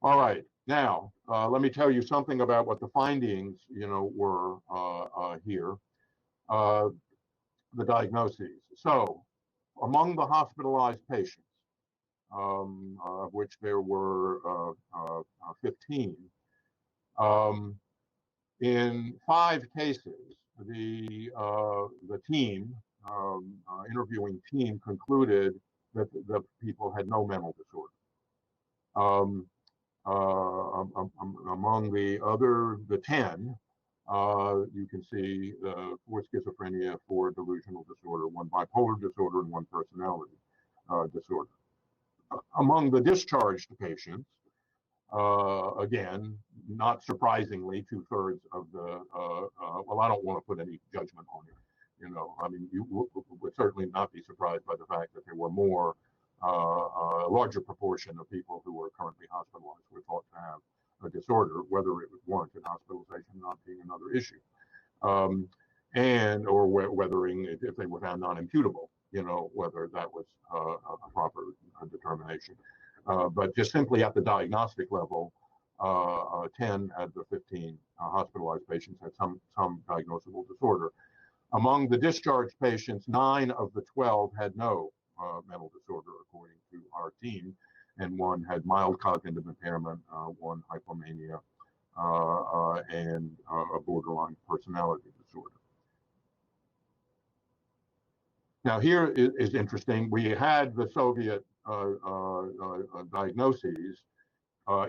right. Now, let me tell you something about what the findings, were here. The diagnoses. So, among the hospitalized patients, of which there were 15, in 5 cases, the team, interviewing team, concluded that the people had no mental disorder. Among the 10, you can see 4 schizophrenia, 4 delusional disorder, 1 bipolar disorder, and 1 personality disorder. Among the discharged patients, again, not surprisingly, 2/3 of the, well, I don't want to put any judgment on it. I mean, you would certainly not be surprised by the fact that there were more, a larger proportion of people who were currently hospitalized were thought to have a disorder, whether it was warranted hospitalization not being another issue, and or whether if they were found non-imputable, whether that was a proper determination. But just simply at the diagnostic level, 10 out of the 15 hospitalized patients had some diagnosable disorder. Among the discharged patients, 9 of the 12 had no mental disorder, according to our team, and 1 had mild cognitive impairment, 1 hypomania, and a borderline personality disorder. Now, here is interesting. We had the Soviet diagnoses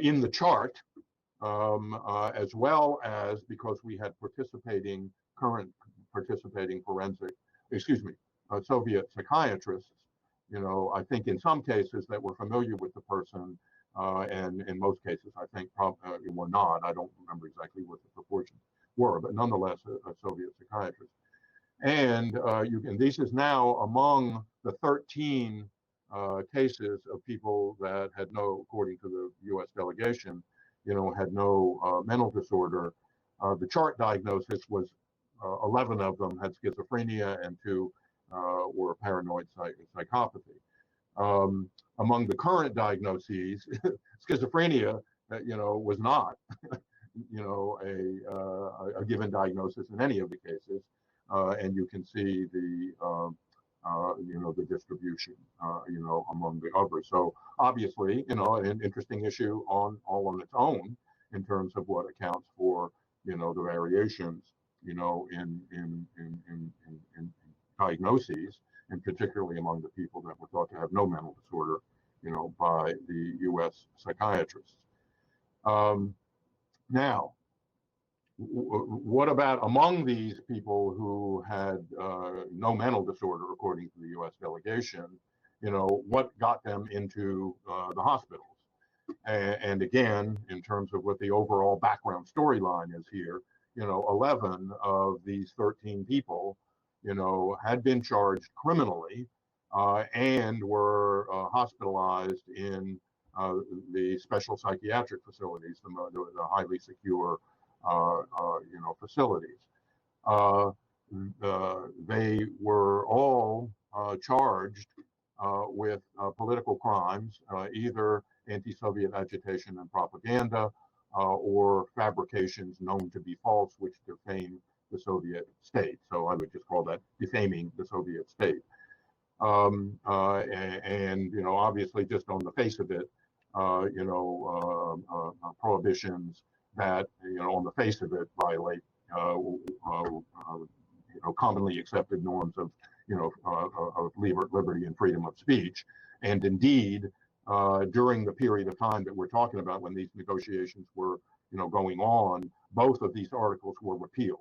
in the chart, as well as because we had current participating Soviet psychiatrists, I think in some cases that were familiar with the person, and in most cases, I think were not. I don't remember exactly what the proportions were, but nonetheless, a Soviet psychiatrist. And this is now among the 13 cases of people that had no, according to the U.S. delegation, had no mental disorder. The chart diagnosis was 11 of them had schizophrenia and 2 were paranoid psychopathy. Among the current diagnoses, schizophrenia, was not, a given diagnosis in any of the cases. And you can see the, the distribution, among the others. So obviously, an interesting issue all on its own in terms of what accounts for, the variations, in diagnoses, and particularly among the people that were thought to have no mental disorder, by the U.S. psychiatrists. Now, what about among these people who had no mental disorder, according to the U.S. delegation? What got them into the hospitals? And again, in terms of what the overall background storyline is here, 11 of these 13 people, had been charged criminally and were hospitalized in the special psychiatric facilities, the highly secure facilities. They were all charged with political crimes, either anti-Soviet agitation and propaganda, or fabrications known to be false, which defame the Soviet state. So I would just call that defaming the Soviet state. And obviously, just on the face of it, prohibitions that, on the face of it, violate, commonly accepted norms of, of liberty and freedom of speech. And indeed, during the period of time that we're talking about, when these negotiations were, going on, both of these articles were repealed,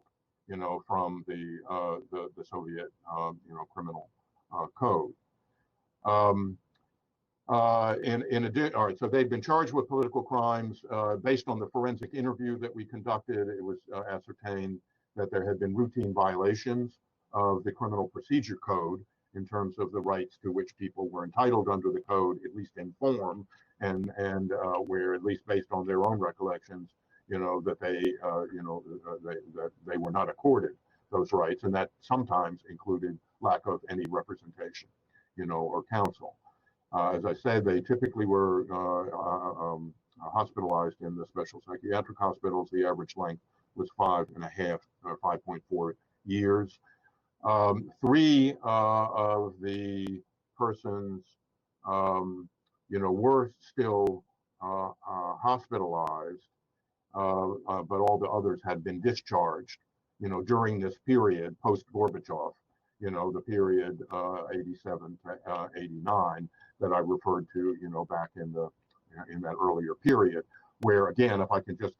from the Soviet, criminal code. In addition, all right, so they'd been charged with political crimes. Based on the forensic interview that we conducted, it was ascertained that there had been routine violations of the criminal procedure code in terms of the rights to which people were entitled under the code, at least in form, and where, at least based on their own recollections, that they were not accorded those rights, and that sometimes included lack of any representation, or counsel. As I said, they typically were hospitalized in the special psychiatric hospitals. The average length was 5.4 years. Three of the persons, were still hospitalized, but all the others had been discharged, during this period post-Gorbachev, the period 87 to 89 that I referred to, back in that earlier period, where, again, if I can just,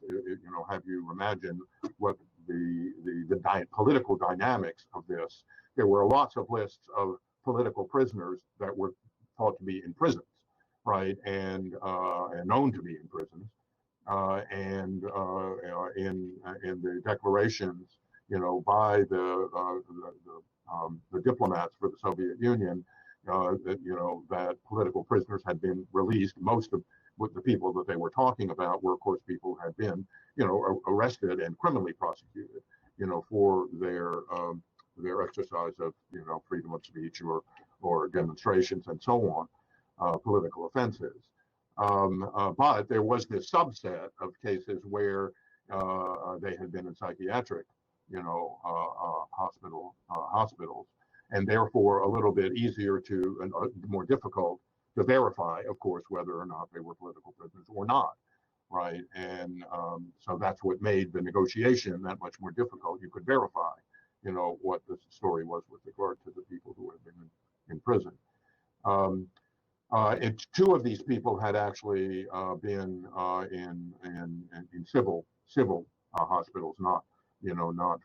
have you imagine what the political dynamics of this, there were lots of lists of political prisoners that were thought to be in prisons, right, and known to be in prisons, and in the declarations, by the diplomats for the Soviet Union, that political prisoners had been released. Most of the people that they were talking about were, of course, people who had been, arrested and criminally prosecuted, for their exercise of, freedom of speech or demonstrations and so on, political offenses. But there was this subset of cases where they had been in psychiatric, hospitals, and therefore a little bit easier to, and more difficult to verify, of course, whether or not they were political prisoners or not, right? And so that's what made the negotiation that much more difficult. You could verify, what the story was with regard to the people who had been in prison. And two of these people had actually been in civil hospitals, not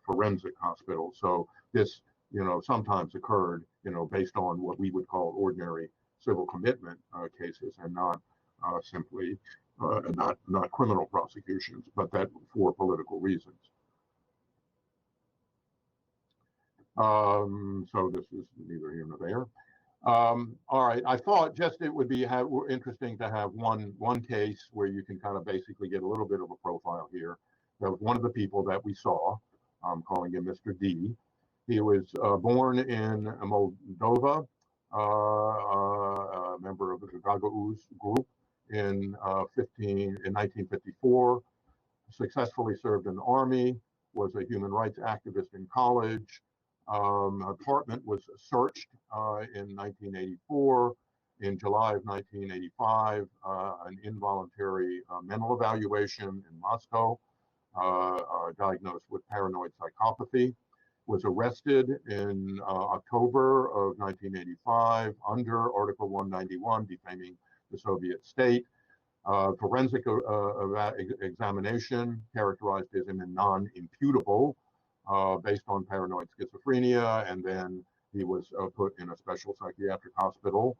forensic hospitals. So this, sometimes occurred, based on what we would call ordinary civil commitment cases, and not simply not criminal prosecutions, but that for political reasons. So this is neither here nor there. All right, I thought just it would be interesting to have one case where you can kind of basically get a little bit of a profile here. That was one of the people that we saw. I'm calling him Mr. D. He was born in Moldova, a member of the Gagauz group in 1954. Successfully served in the army. Was a human rights activist in college. Apartment was searched in 1984. In July of 1985, an involuntary mental evaluation in Moscow, diagnosed with paranoid psychopathy. Was arrested in October of 1985 under Article 191, defaming the Soviet state. Forensic examination characterized him as non-imputable, based on paranoid schizophrenia, and then he was put in a special psychiatric hospital,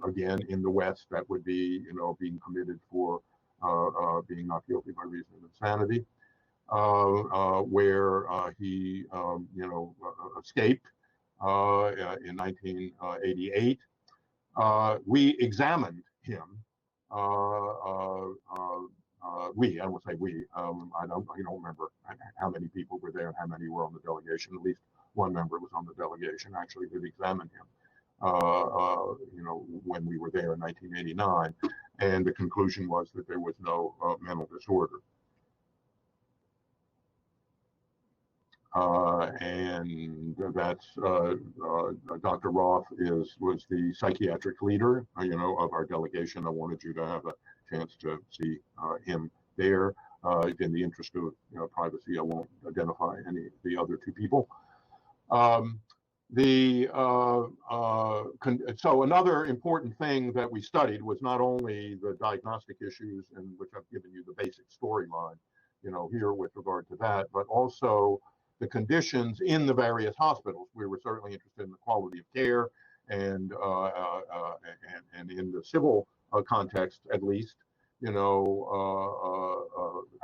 again in the West, that would be, being committed for being not guilty by reason of insanity, where he, escaped in 1988. We examined him. I will say we, I don't remember how many people were there and how many were on the delegation. At least one member was on the delegation, actually, who examined him. when we were there in 1989, and the conclusion was that there was no mental disorder. And that's Dr. Roth was the psychiatric leader, of our delegation. I wanted you to have a chance to see him there. In the interest of privacy, I won't identify any of the other two people. So another important thing that we studied was not only the diagnostic issues, in which I've given you the basic storyline, here with regard to that, but also the conditions in the various hospitals. We were certainly interested in the quality of care, and in the civil context, at least,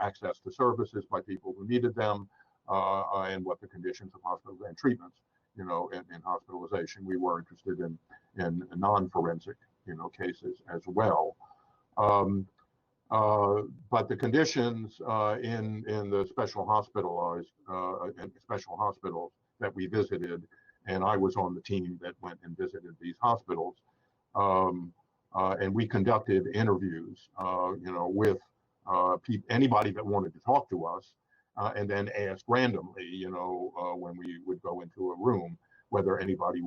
access to services by people who needed them, and what the conditions of hospitals and treatments, in hospitalization. We were interested in non-forensic, cases as well. But the conditions in the special hospitals that we visited, and I was on the team that went and visited these hospitals, and we conducted interviews, with anybody that wanted to talk to us, and then asked randomly, when we would go into a room, whether anybody,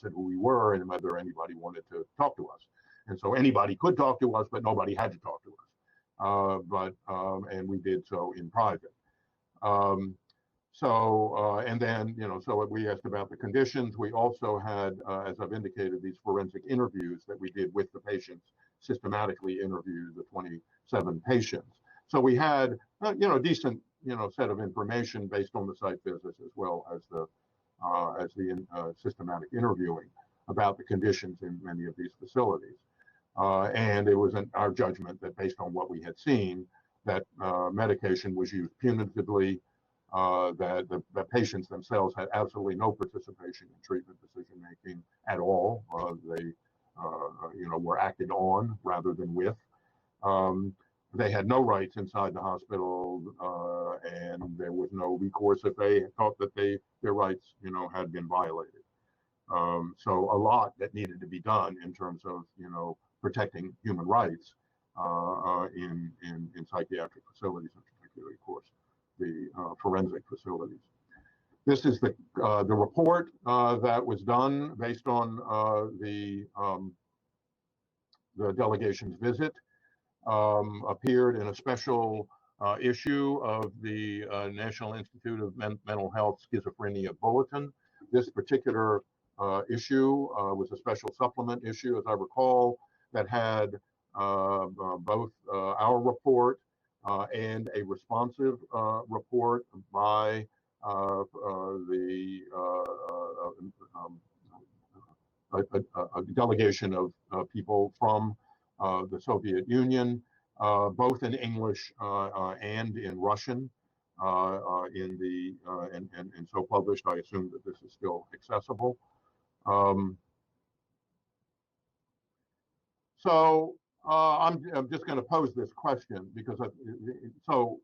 said who we were and whether anybody wanted to talk to us. And so anybody could talk to us, but nobody had to talk to us. And we did so in private. And then, so we asked about the conditions. We also had, as I've indicated, these forensic interviews that we did with the patients, systematically interviewed the 27 patients. So we had, decent, set of information based on the site visits, as well as the systematic interviewing about the conditions in many of these facilities. And it was our judgment that, based on what we had seen, that medication was used punitively, that the patients themselves had absolutely no participation in treatment decision-making at all. They, were acted on rather than with. They had no rights inside the hospital, and there was no recourse if they thought that their rights, had been violated. So a lot that needed to be done in terms of, protecting human rights in psychiatric facilities, and particularly, of course, the forensic facilities. This is the report that was done based on the delegation's visit. Appeared in a special issue of the National Institute of Mental Health Schizophrenia Bulletin. This particular issue was a special supplement issue, as I recall, that had both our report and a responsive report by a delegation of people from the Soviet Union, both in English and in Russian, and so published. I assume that this is still accessible. So I'm just going to pose this question because so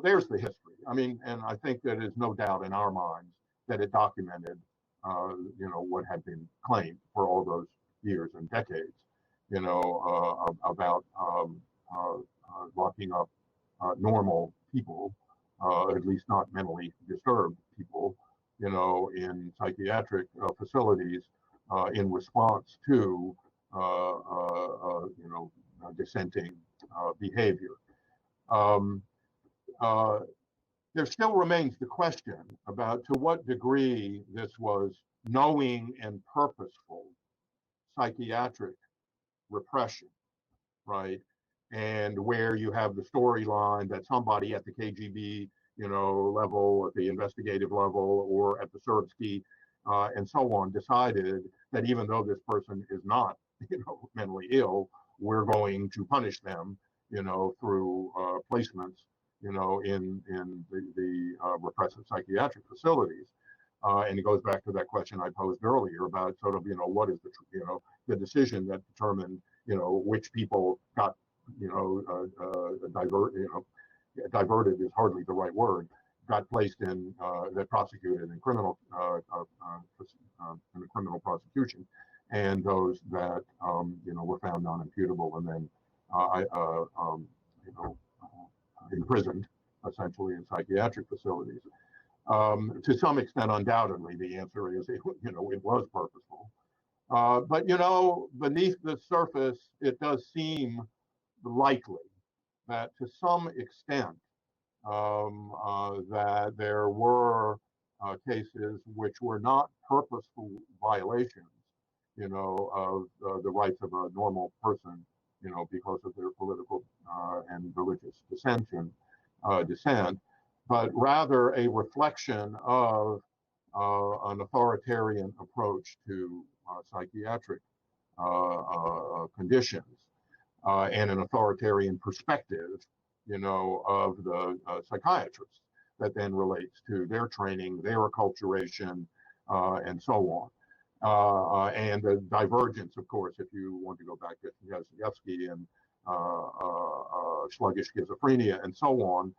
there's the history. I mean, and I think that there's no doubt in our minds that it documented, what had been claimed for all those years and decades, about locking up normal people, at least not mentally disturbed people, in psychiatric facilities in response to dissenting behavior. There still remains the question about to what degree this was knowing and purposeful psychiatric repression, right? And where you have the storyline that somebody at the KGB, level, at the investigative level, or at the Serbsky, and so on, decided that even though this person is not, mentally ill, we're going to punish them, through placements, in the repressive psychiatric facilities. And it goes back to that question I posed earlier about sort of, what is the decision that determined, which people got, diverted is hardly the right word, got placed in, that prosecuted in criminal, in a criminal prosecution, and those that, were found non-imputable and then, imprisoned, essentially, in psychiatric facilities. To some extent, undoubtedly, the answer is, it was purposeful. But, beneath the surface, it does seem likely that to some extent, that there were cases which were not purposeful violations, of the rights of a normal person, because of their political and religious dissent, but rather a reflection of an authoritarian approach to psychiatric conditions and an authoritarian perspective, of the psychiatrists that then relates to their training, their acculturation, and so on. And the divergence, of course, if you want to go back to Dostoevsky and sluggish schizophrenia and so on,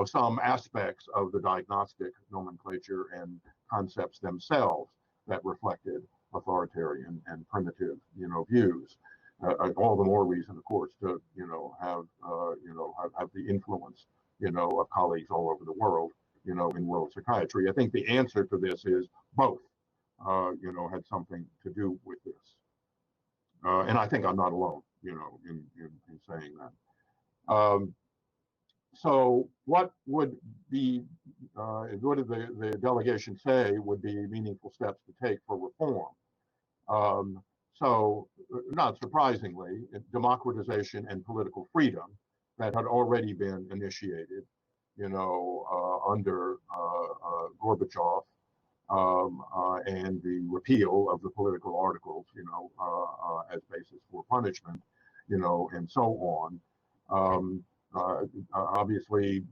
some aspects of the diagnostic nomenclature and concepts themselves that reflected authoritarian and primitive, views. All the more reason, of course, to have the influence of colleagues all over the world, in world psychiatry. I think the answer to this is both. Had something to do with this, and I think I'm not alone, in saying that. So, what would be, what did the delegation say would be meaningful steps to take for reform? So, not surprisingly, democratization and political freedom that had already been initiated, under Gorbachev, and the repeal of the political articles, as basis for punishment, and so on. Obviously,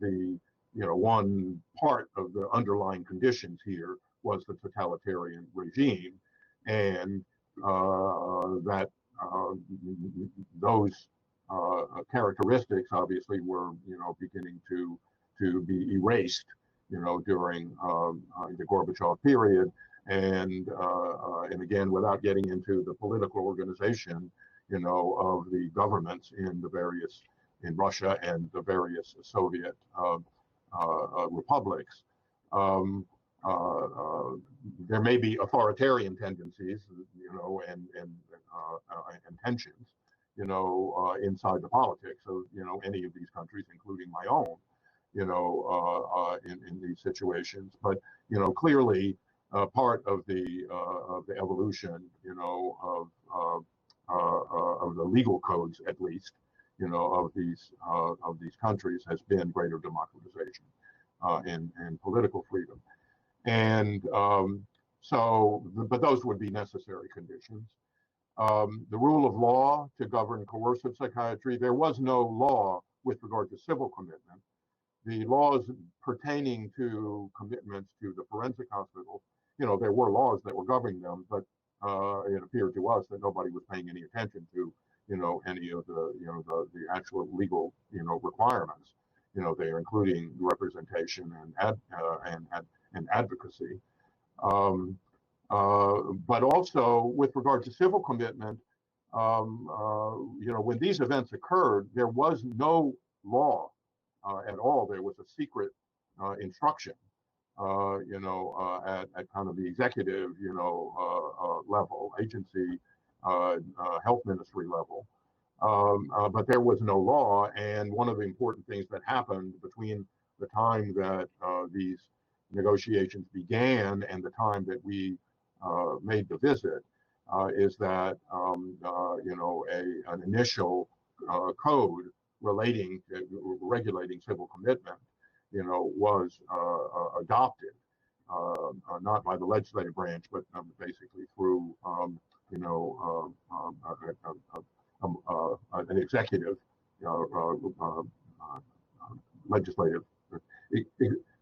the one part of the underlying conditions here was the totalitarian regime, and that those characteristics obviously were beginning to be erased during the Gorbachev period, and again, without getting into the political organization of the governments in Russia and the various Soviet republics. There may be authoritarian tendencies, and tensions, inside the politics of, any of these countries, including my own, in these situations. But, clearly part of the evolution, of the legal codes, at least, of these countries has been greater democratization and political freedom. And but those would be necessary conditions. The rule of law to govern coercive psychiatry, there was no law with regard to civil commitment. The laws pertaining to commitments to the forensic hospitals, there were laws that were governing them, but it appeared to us that nobody was paying any attention to, any of the actual legal, requirements, there, including representation and advocacy. But also with regard to civil commitment, when these events occurred, there was no law at all. There was a secret instruction, at kind of the executive, level, agency, health ministry level. But there was no law, and one of the important things that happened between the time that these negotiations began and the time that we made the visit is that an initial code relating to regulating civil commitment, was adopted, not by the legislative branch, but basically through an executive legislative,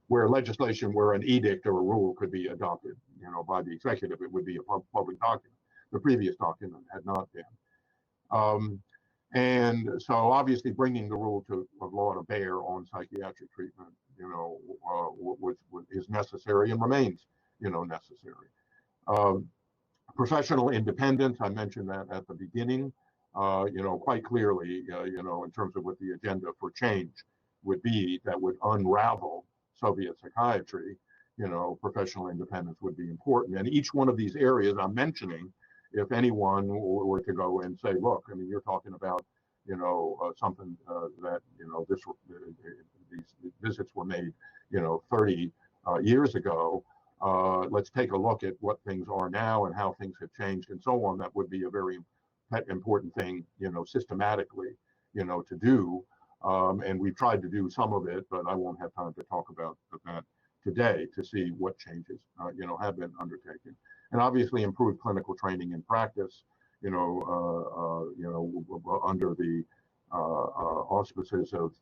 where legislation, where an edict or a rule could be adopted, by the executive, it would be a public document. The previous document had not been. And so obviously bringing the rule of law to bear on psychiatric treatment, is necessary and remains, necessary. Professional independence, I mentioned that at the beginning, quite clearly, in terms of what the agenda for change would be that would unravel Soviet psychiatry, professional independence would be important. And each one of these areas I'm mentioning, if anyone were to go and say, look, I mean, you're talking about, something that, these visits were made, 30 years ago. Let's take a look at what things are now and how things have changed and so on. That would be a very important thing, systematically, to do. And we've tried to do some of it, but I won't have time to talk about that today to see what changes, have been undertaken. And obviously improved clinical training and practice, under the auspices of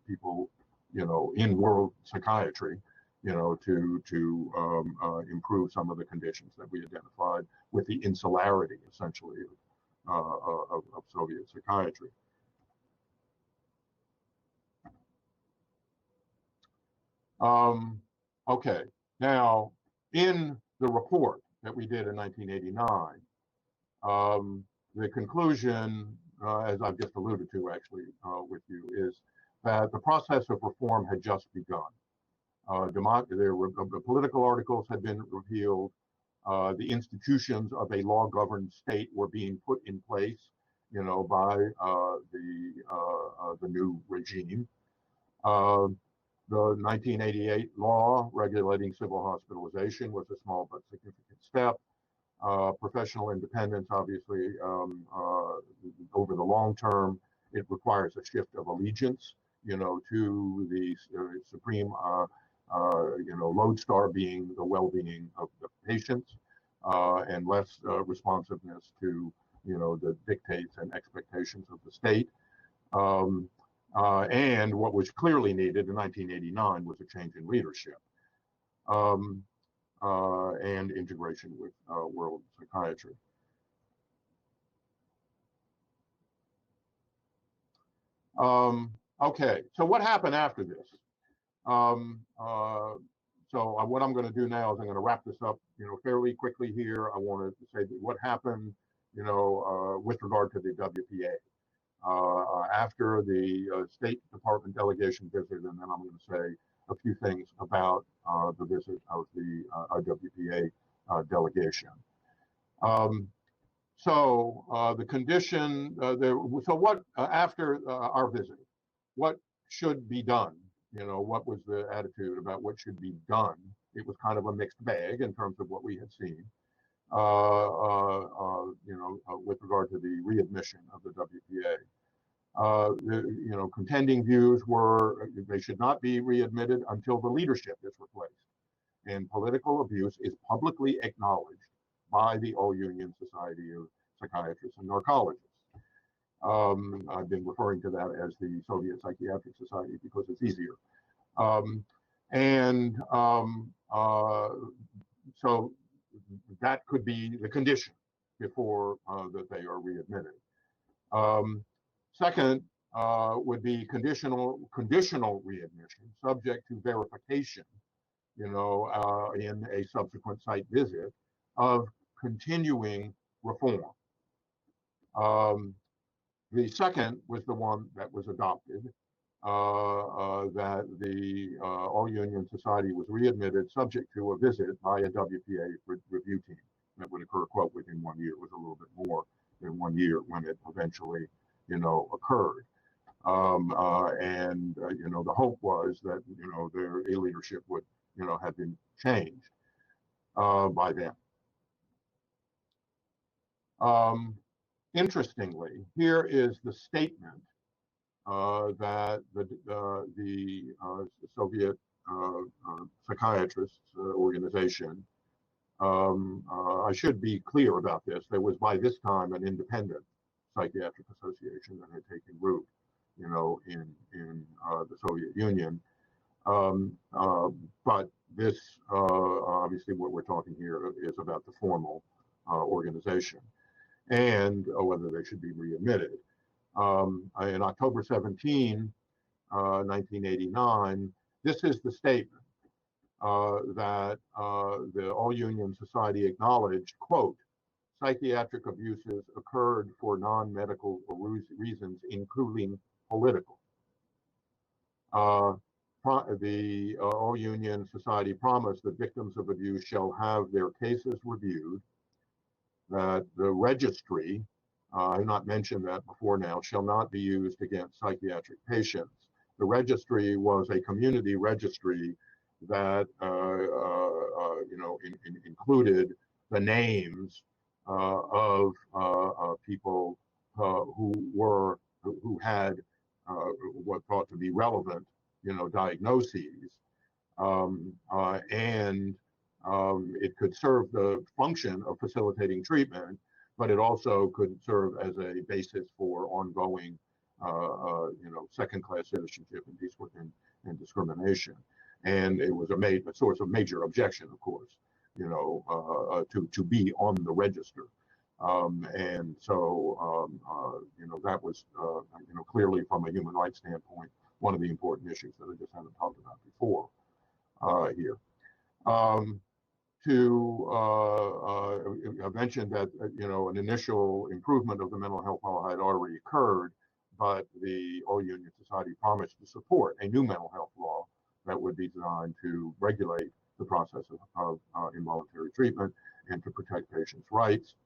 people, in world psychiatry, to improve some of the conditions that we identified with the insularity, essentially, of Soviet psychiatry. Okay, now in the report that we did in 1989, the conclusion, as I've just alluded to actually with you, is that the process of reform had just begun. The political articles had been repealed. The institutions of a law-governed state were being put in place, by the new regime. The 1988 law regulating civil hospitalization was a small but significant step. Professional independence, obviously, over the long term, it requires a shift of allegiance, to the supreme, lodestar being the well-being of the patients, and less responsiveness to, the dictates and expectations of the state. And what was clearly needed in 1989 was a change in leadership. And integration with world psychiatry. Okay, so what happened after this? So what I'm going to do now is I'm going to wrap this up, fairly quickly here. I want to say what happened, with regard to the WPA. After the State Department delegation visit, and then I'm going to say a few things about the visit of the IWPA delegation. The condition, so what, after our visit, what should be done? What was the attitude about what should be done? It was kind of a mixed bag in terms of what we had seen, with regard to the readmission of the WPA. Contending views were they should not be readmitted until the leadership is replaced. And political abuse is publicly acknowledged by the All-Union Society of Psychiatrists and Narcologists. I've been referring to that as the Soviet Psychiatric Society because it's easier. So that could be the condition before that they are readmitted. Second would be conditional readmission, subject to verification, in a subsequent site visit of continuing reform. The second was the one that was adopted, that the All-Union Society was readmitted subject to a visit by a WPA review team that would occur, quote, within 1 year. It was a little bit more than 1 year when it eventually, occurred. The hope was that, their leadership would, have been changed by then. Interestingly, here is the statement that the Soviet Psychiatrists Organization, I should be clear about this, there was by this time an independent psychiatric association that had taken root, in the Soviet Union. But this, obviously what we're talking here is about the formal organization and whether they should be readmitted. In October 17, 1989, this is the statement that the All-Union Society acknowledged, quote, psychiatric abuses occurred for non-medical reasons, including political. The All-Union Society promised that victims of abuse shall have their cases reviewed, that the registry, I have not mentioned that before now, shall not be used against psychiatric patients. The registry was a community registry that included the names of people who had what thought to be relevant, diagnoses, and it could serve the function of facilitating treatment, but it also could serve as a basis for ongoing, second-class citizenship and discrimination. And it was a source of major objection, of course, to be on the register. And so, that was, clearly from a human rights standpoint, one of the important issues that I just haven't talked about before here. I mentioned that, an initial improvement of the mental health law had already occurred, but the All-Union Society promised to support a new mental health law that would be designed to regulate the process of involuntary treatment and to protect patients' rights,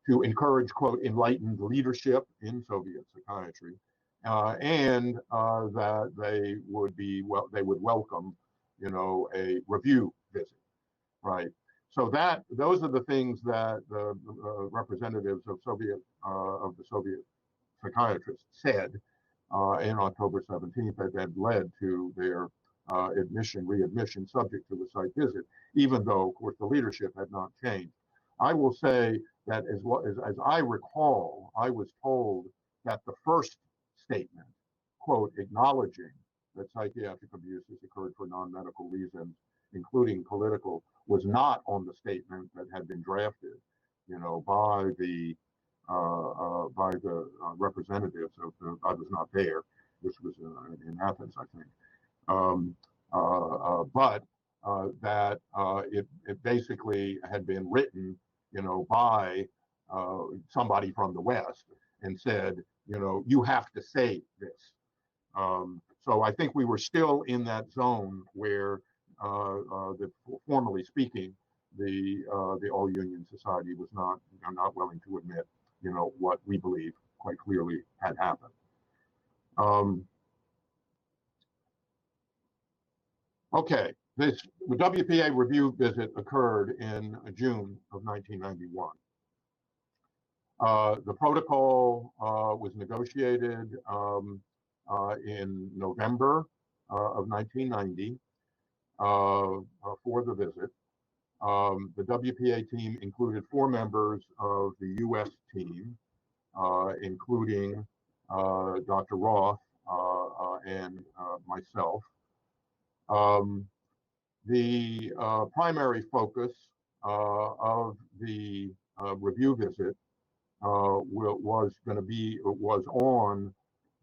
to encourage, quote, enlightened leadership in Soviet psychiatry, and that they would welcome, a review visit, right? So those are the things that the representatives of the Soviet psychiatrists said in October 17th that led to their readmission subject to the site visit, even though, of course, the leadership had not changed. I will say that as I recall, I was told that the first statement, quote, acknowledging that psychiatric abuses occurred for non-medical reasons, including political, was not on the statement that had been drafted, by the representatives of the. I was not there. This was in Athens, I think. But that it basically had been written, by somebody from the West and said, you have to say this. So I think we were still in that zone where, formally speaking, the All-Union Society was not willing to admit, what we believe quite clearly had happened. Okay, the WPA review visit occurred in June of 1991. The protocol was negotiated in November of 1990 for the visit. The WPA team included 4 members of the U.S. team, including Dr. Roth and myself. The primary focus of the review visit was on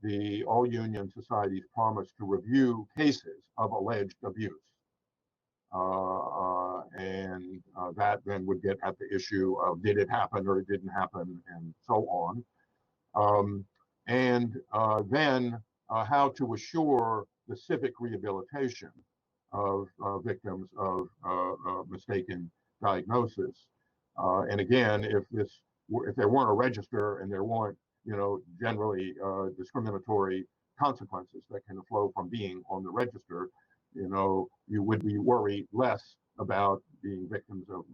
the All-Union Society's promise to review cases of alleged abuse. And that then would get at the issue of did it happen or it didn't happen and so on. And then how to assure the civic rehabilitation of victims of mistaken diagnosis. And again, if there weren't a register and there weren't, generally discriminatory consequences that can flow from being on the register, you would be worried less about being victims of,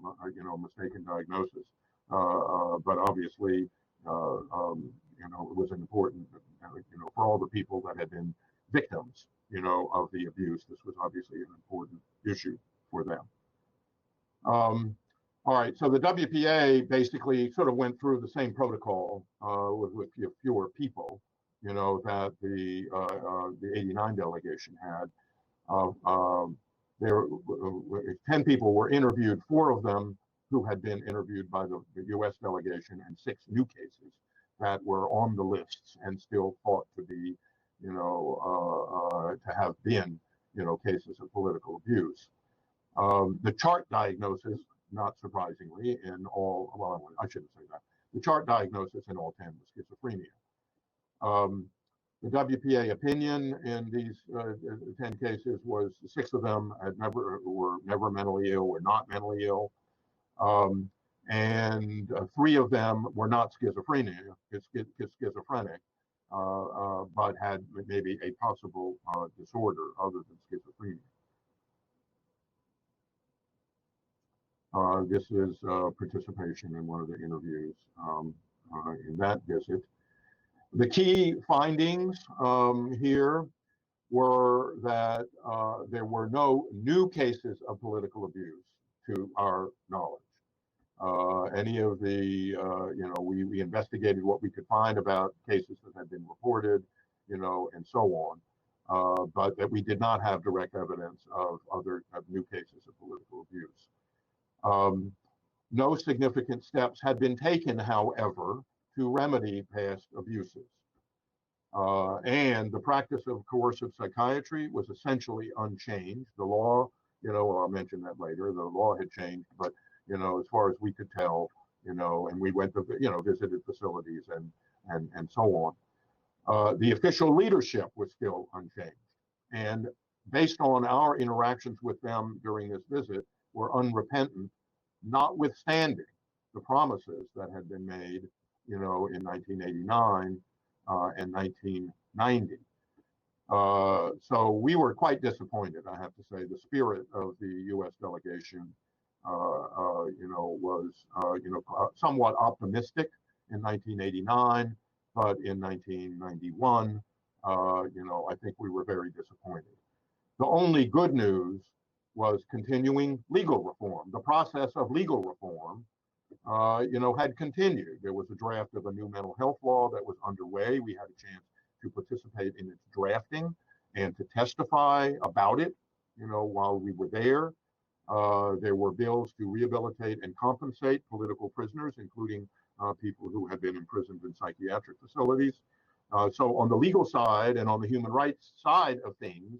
mistaken diagnosis. But obviously, it was important, for all the people that had been victims, of the abuse. This was obviously an important issue for them. All right, so the WPA basically sort of went through the same protocol with fewer people, that the 89 delegation had. 10 people were interviewed, 4 of them who had been interviewed by the U.S. delegation, and 6 new cases that were on the lists and still thought to be, to have been, cases of political abuse. The chart diagnosis, not surprisingly, in all, well, I shouldn't say that. The chart diagnosis in all 10 was schizophrenia. The WPA opinion in these 10 cases was 6 of them were never mentally ill or not mentally ill. And 3 of them were not schizophrenic, but had maybe a possible disorder other than schizophrenia. This is participation in one of the interviews in that visit. The key findings here were that there were no new cases of political abuse to our knowledge. Any of the, we investigated what we could find about cases that had been reported, and so on, but that we did not have direct evidence of new cases of political abuse. No significant steps had been taken, however, to remedy past abuses. And the practice of coercive psychiatry was essentially unchanged. The law, I'll mention that later, the law had changed, but, as far as we could tell, and we went to, visited facilities and so on. The official leadership was still unchanged. And based on our interactions with them during this visit, were unrepentant, notwithstanding the promises that had been made, in 1989 and 1990. So we were quite disappointed, I have to say. The spirit of the U.S. delegation, was, somewhat optimistic in 1989, but in 1991, I think we were very disappointed. The only good news was continuing legal reform. The process of legal reform, had continued. There was a draft of a new mental health law that was underway. We had a chance to participate in its drafting and to testify about it, while we were there. There were bills to rehabilitate and compensate political prisoners, including people who had been imprisoned in psychiatric facilities. So on the legal side and on the human rights side of things,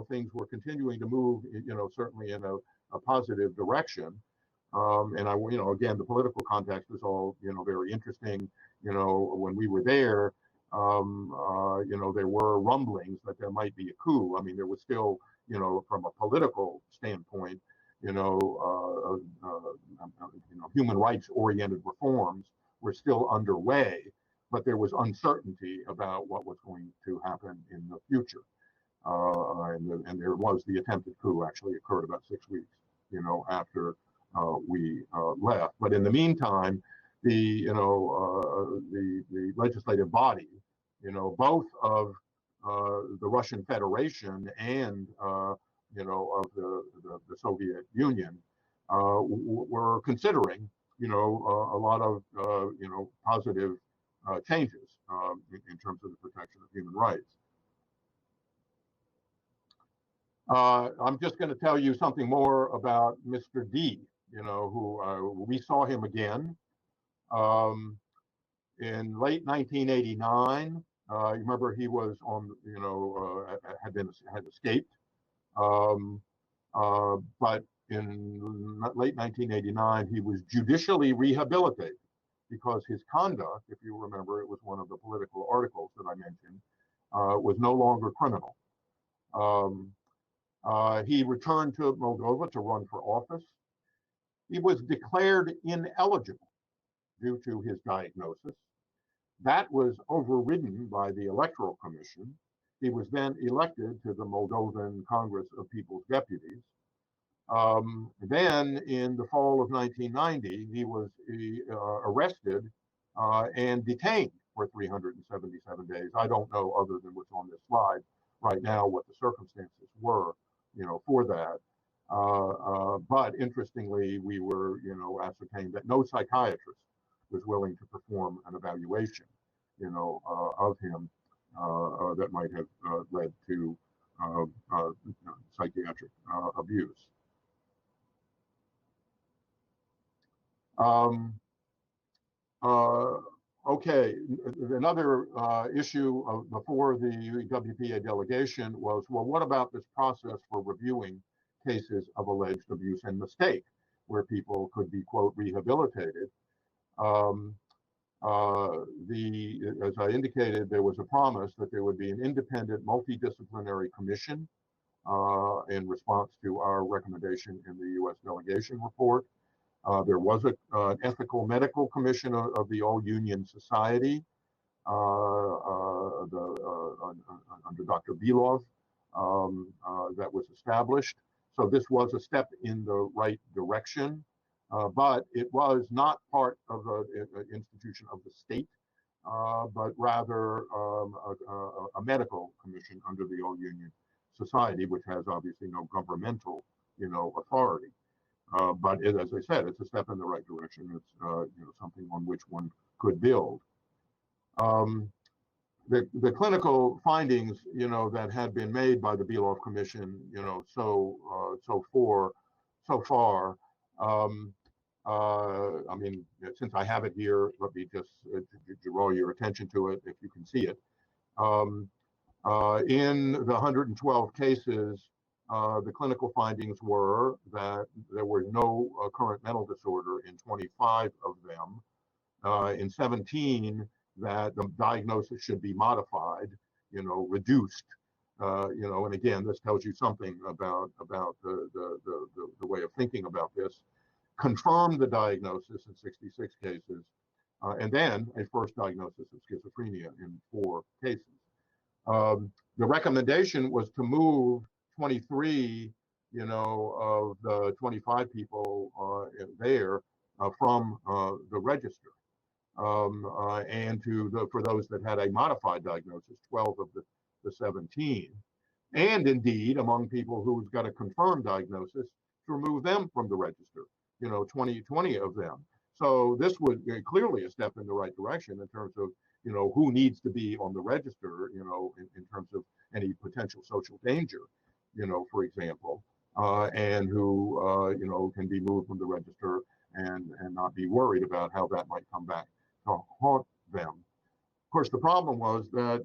things were continuing to move, certainly in a positive direction. And again, the political context was all, very interesting. When we were there, there were rumblings that there might be a coup. I mean, there was still, from a political standpoint, human rights oriented reforms were still underway, but there was uncertainty about what was going to happen in the future. And there was the attempted coup actually occurred about 6 weeks, after we left. But in the meantime, the legislative body, both of the Russian Federation and of the Soviet Union were considering, a lot of positive changes in terms of the protection of human rights. I'm just going to tell you something more about Mr. D, who we saw him again in late 1989. You remember he was on, had escaped, but in late 1989 he was judicially rehabilitated because his conduct, if you remember, it was one of the political articles that I mentioned, was no longer criminal. He returned to Moldova to run for office. He was declared ineligible due to his diagnosis. That was overridden by the Electoral Commission. He was then elected to the Moldovan Congress of People's Deputies. Then in the fall of 1990, he was arrested and detained for 377 days. I don't know, other than what's on this slide right now, what the circumstances were, for that. But interestingly, we were, ascertained that no psychiatrist was willing to perform an evaluation, of him that might have led to psychiatric abuse. Okay, another issue before the WPA delegation was, well, what about this process for reviewing cases of alleged abuse and mistake, where people could be, quote, rehabilitated? As I indicated, there was a promise that there would be an independent multidisciplinary commission in response to our recommendation in the U.S. delegation report. There was an ethical medical commission of the All Union Society under Dr. Belov that was established. So this was a step in the right direction, but it was not part of an institution of the state, but rather a medical commission under the All Union Society, which has obviously no governmental, authority. But as I said, it's a step in the right direction. It's something on which one could build. The clinical findings, that had been made by the Belov Commission, so far. I mean, since I have it here, let me just draw your attention to it if you can see it. In the 112 cases, the clinical findings were that there was no current mental disorder in 25 of them. In 17, that the diagnosis should be modified, reduced. And again, this tells you something about the way of thinking about this. Confirmed the diagnosis in 66 cases, and then a first diagnosis of schizophrenia in 4 cases. The recommendation was to move 23, of the 25 people there from the register, and for those that had a modified diagnosis, 12 of the 17, and indeed among people who's got a confirmed diagnosis, to remove them from the register, 20 of them. So this would be clearly a step in the right direction in terms of who needs to be on the register, in terms of any potential social danger, for example, and who, can be moved from the register and not be worried about how that might come back to haunt them. Of course, the problem was that,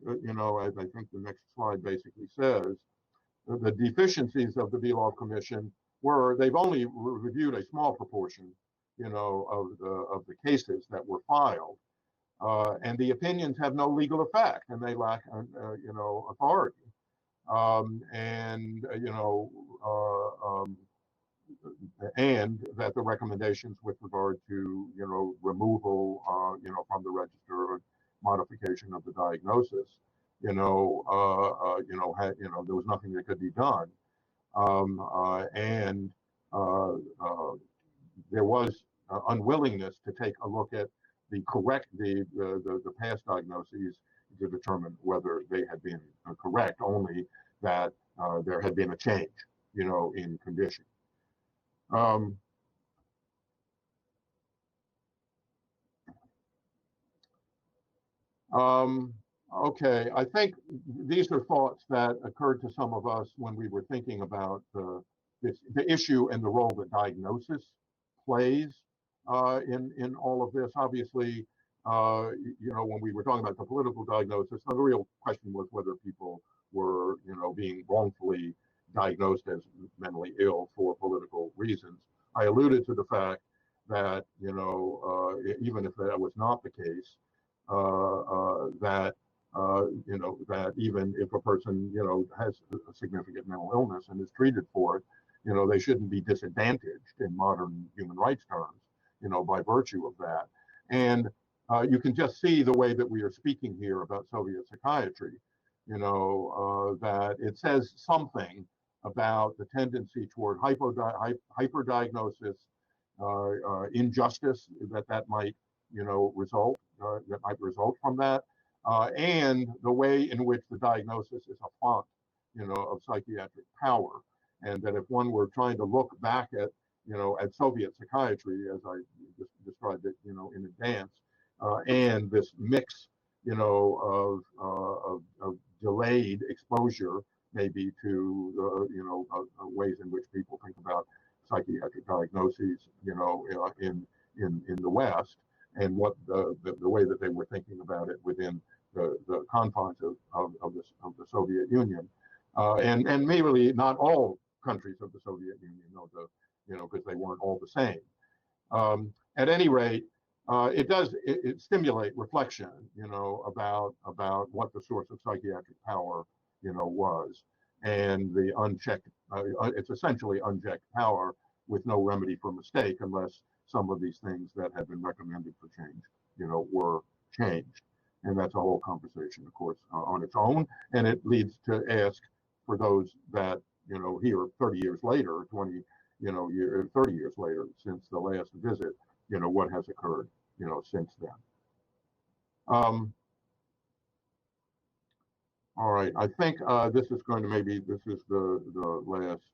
as I think the next slide basically says, the deficiencies of the Belov Commission were they've only reviewed a small proportion, of the cases that were filed. And the opinions have no legal effect, and they lack, authority. And that the recommendations with regard to, removal, from the register, or modification of the diagnosis, there was nothing that could be done, and there was unwillingness to take a look at the past diagnoses to determine whether they had been correct, only that there had been a change, in condition. Okay, I think these are thoughts that occurred to some of us when we were thinking about the issue and the role that diagnosis plays in all of this. Obviously, when we were talking about the political diagnosis, the real question was whether people were, being wrongfully diagnosed as mentally ill for political reasons. I alluded to the fact that, even if that was not the case, that even if a person, has a significant mental illness and is treated for it, they shouldn't be disadvantaged in modern human rights terms, by virtue of that. And you can just see the way that we are speaking here about Soviet psychiatry, that it says something about the tendency toward hyperdiagnosis, injustice that might, result from that, and the way in which the diagnosis is a font, of psychiatric power, and that if one were trying to look back at, at Soviet psychiatry, as I just described it, in advance, and this mix, of delayed exposure, maybe to, ways in which people think about psychiatric diagnoses, in the West, and what the way that they were thinking about it within the confines of the Soviet Union, and maybe not all countries of the Soviet Union, because they weren't all the same. At any rate, it does stimulate reflection, about what the source of psychiatric power, was, and the unchecked. It's essentially unchecked power with no remedy for mistake, unless some of these things that had been recommended for change, were changed. And that's a whole conversation, of course, on its own. And it leads to ask for those that, here 30 years later, 20, 30 years later, since the last visit, what has occurred, since then. All right, I think this is going to this is the last.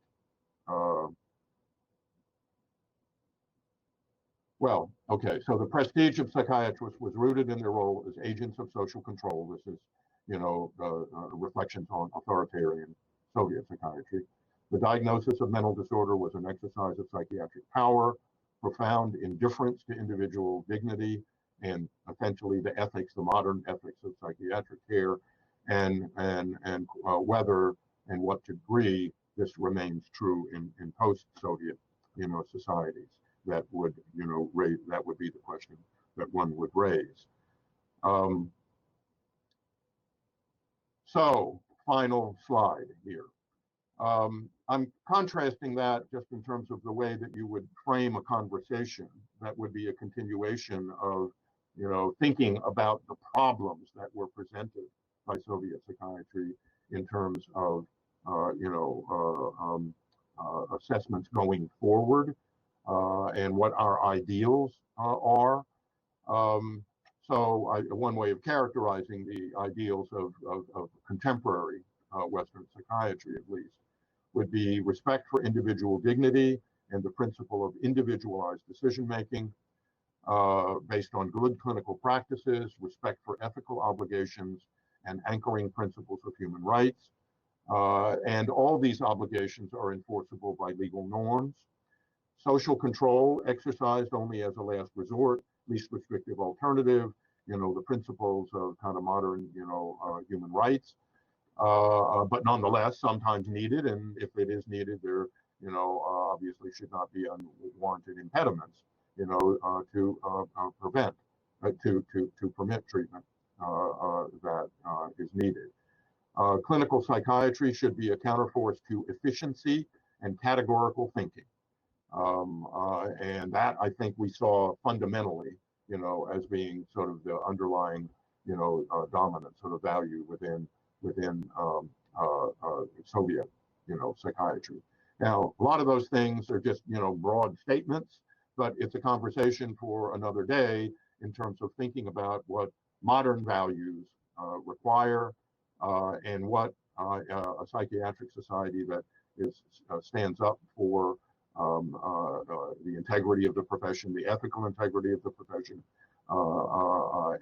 Well, okay, so the prestige of psychiatrists was rooted in their role as agents of social control. This is, reflections on authoritarian Soviet psychiatry. The diagnosis of mental disorder was an exercise of psychiatric power, profound indifference to individual dignity, and essentially the ethics, the modern ethics of psychiatric care, and whether and what degree this remains true in post-Soviet, societies. That would, raise, that would be the question that one would raise. So, final slide here. I'm contrasting that just in terms of the way that you would frame a conversation that would be a continuation of, thinking about the problems that were presented by Soviet psychiatry in terms of, assessments going forward. And what our ideals are. So one way of characterizing the ideals of contemporary Western psychiatry, at least, would be respect for individual dignity and the principle of individualized decision-making based on good clinical practices, respect for ethical obligations, and anchoring principles of human rights. And all these obligations are enforceable by legal norms. Social control exercised only as a last resort, least restrictive alternative, the principles of kind of modern, human rights, but nonetheless sometimes needed, and if it is needed, there, obviously should not be unwarranted impediments, to prevent, to permit treatment that is needed. Clinical psychiatry should be a counterforce to efficiency and categorical thinking. And that I think we saw fundamentally, as being sort of the underlying, dominant sort of value within Soviet, psychiatry. Now, a lot of those things are just, broad statements, but it's a conversation for another day in terms of thinking about what modern values require and what a psychiatric society that stands up for the integrity of the profession, the ethical integrity of the profession,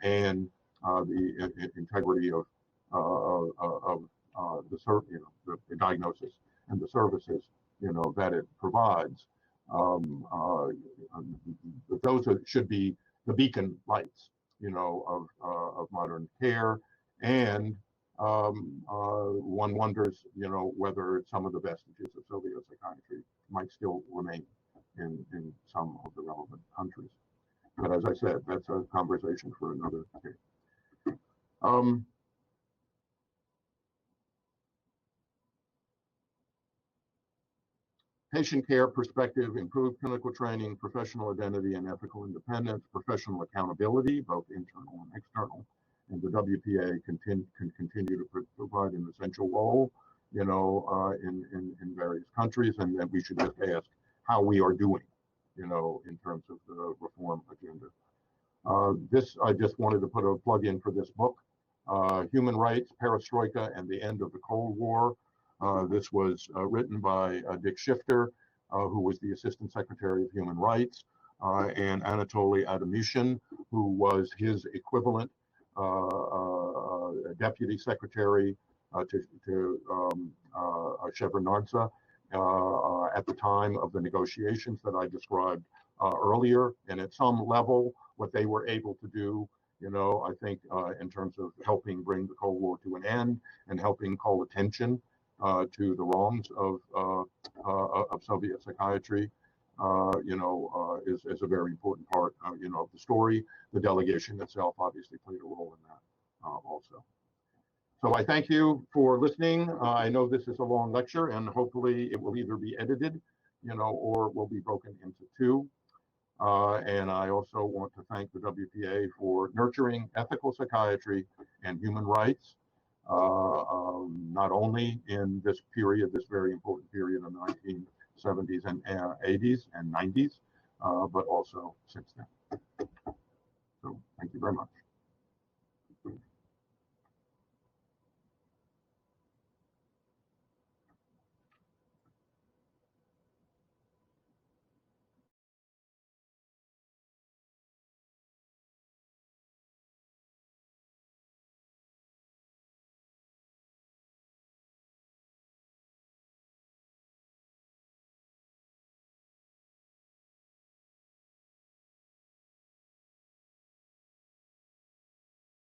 and the integrity of the diagnosis and the services, that it provides. Those should be the beacon lights, of modern care, and one wonders, whether some of the vestiges of Soviet psychiatry might still remain in some of the relevant countries. But as I said, that's a conversation for another day. Patient care perspective, improved clinical training, professional identity and ethical independence, professional accountability, both internal and external. And the WPA can continue to provide an essential role, in various countries, and that we should just ask how we are doing, in terms of the reform agenda. This, I just wanted to put a plug in for this book, Human Rights, Perestroika, and the End of the Cold War. This was written by Dick Shifter, who was the Assistant Secretary of Human Rights, and Anatoly Adamushin, who was his equivalent Deputy Secretary to Shevardnadze at the time of the negotiations that I described earlier. And at some level, what they were able to do, I think in terms of helping bring the Cold War to an end and helping call attention to the wrongs of Soviet psychiatry, is a very important part, of the story. The delegation itself obviously played a role in that also. So I thank you for listening. I know this is a long lecture, and hopefully it will either be edited, or will be broken into two. And I also want to thank the WPA for nurturing ethical psychiatry and human rights, not only in this period, this very important period of the 1970s and 80s and 90s, but also since then. So thank you very much.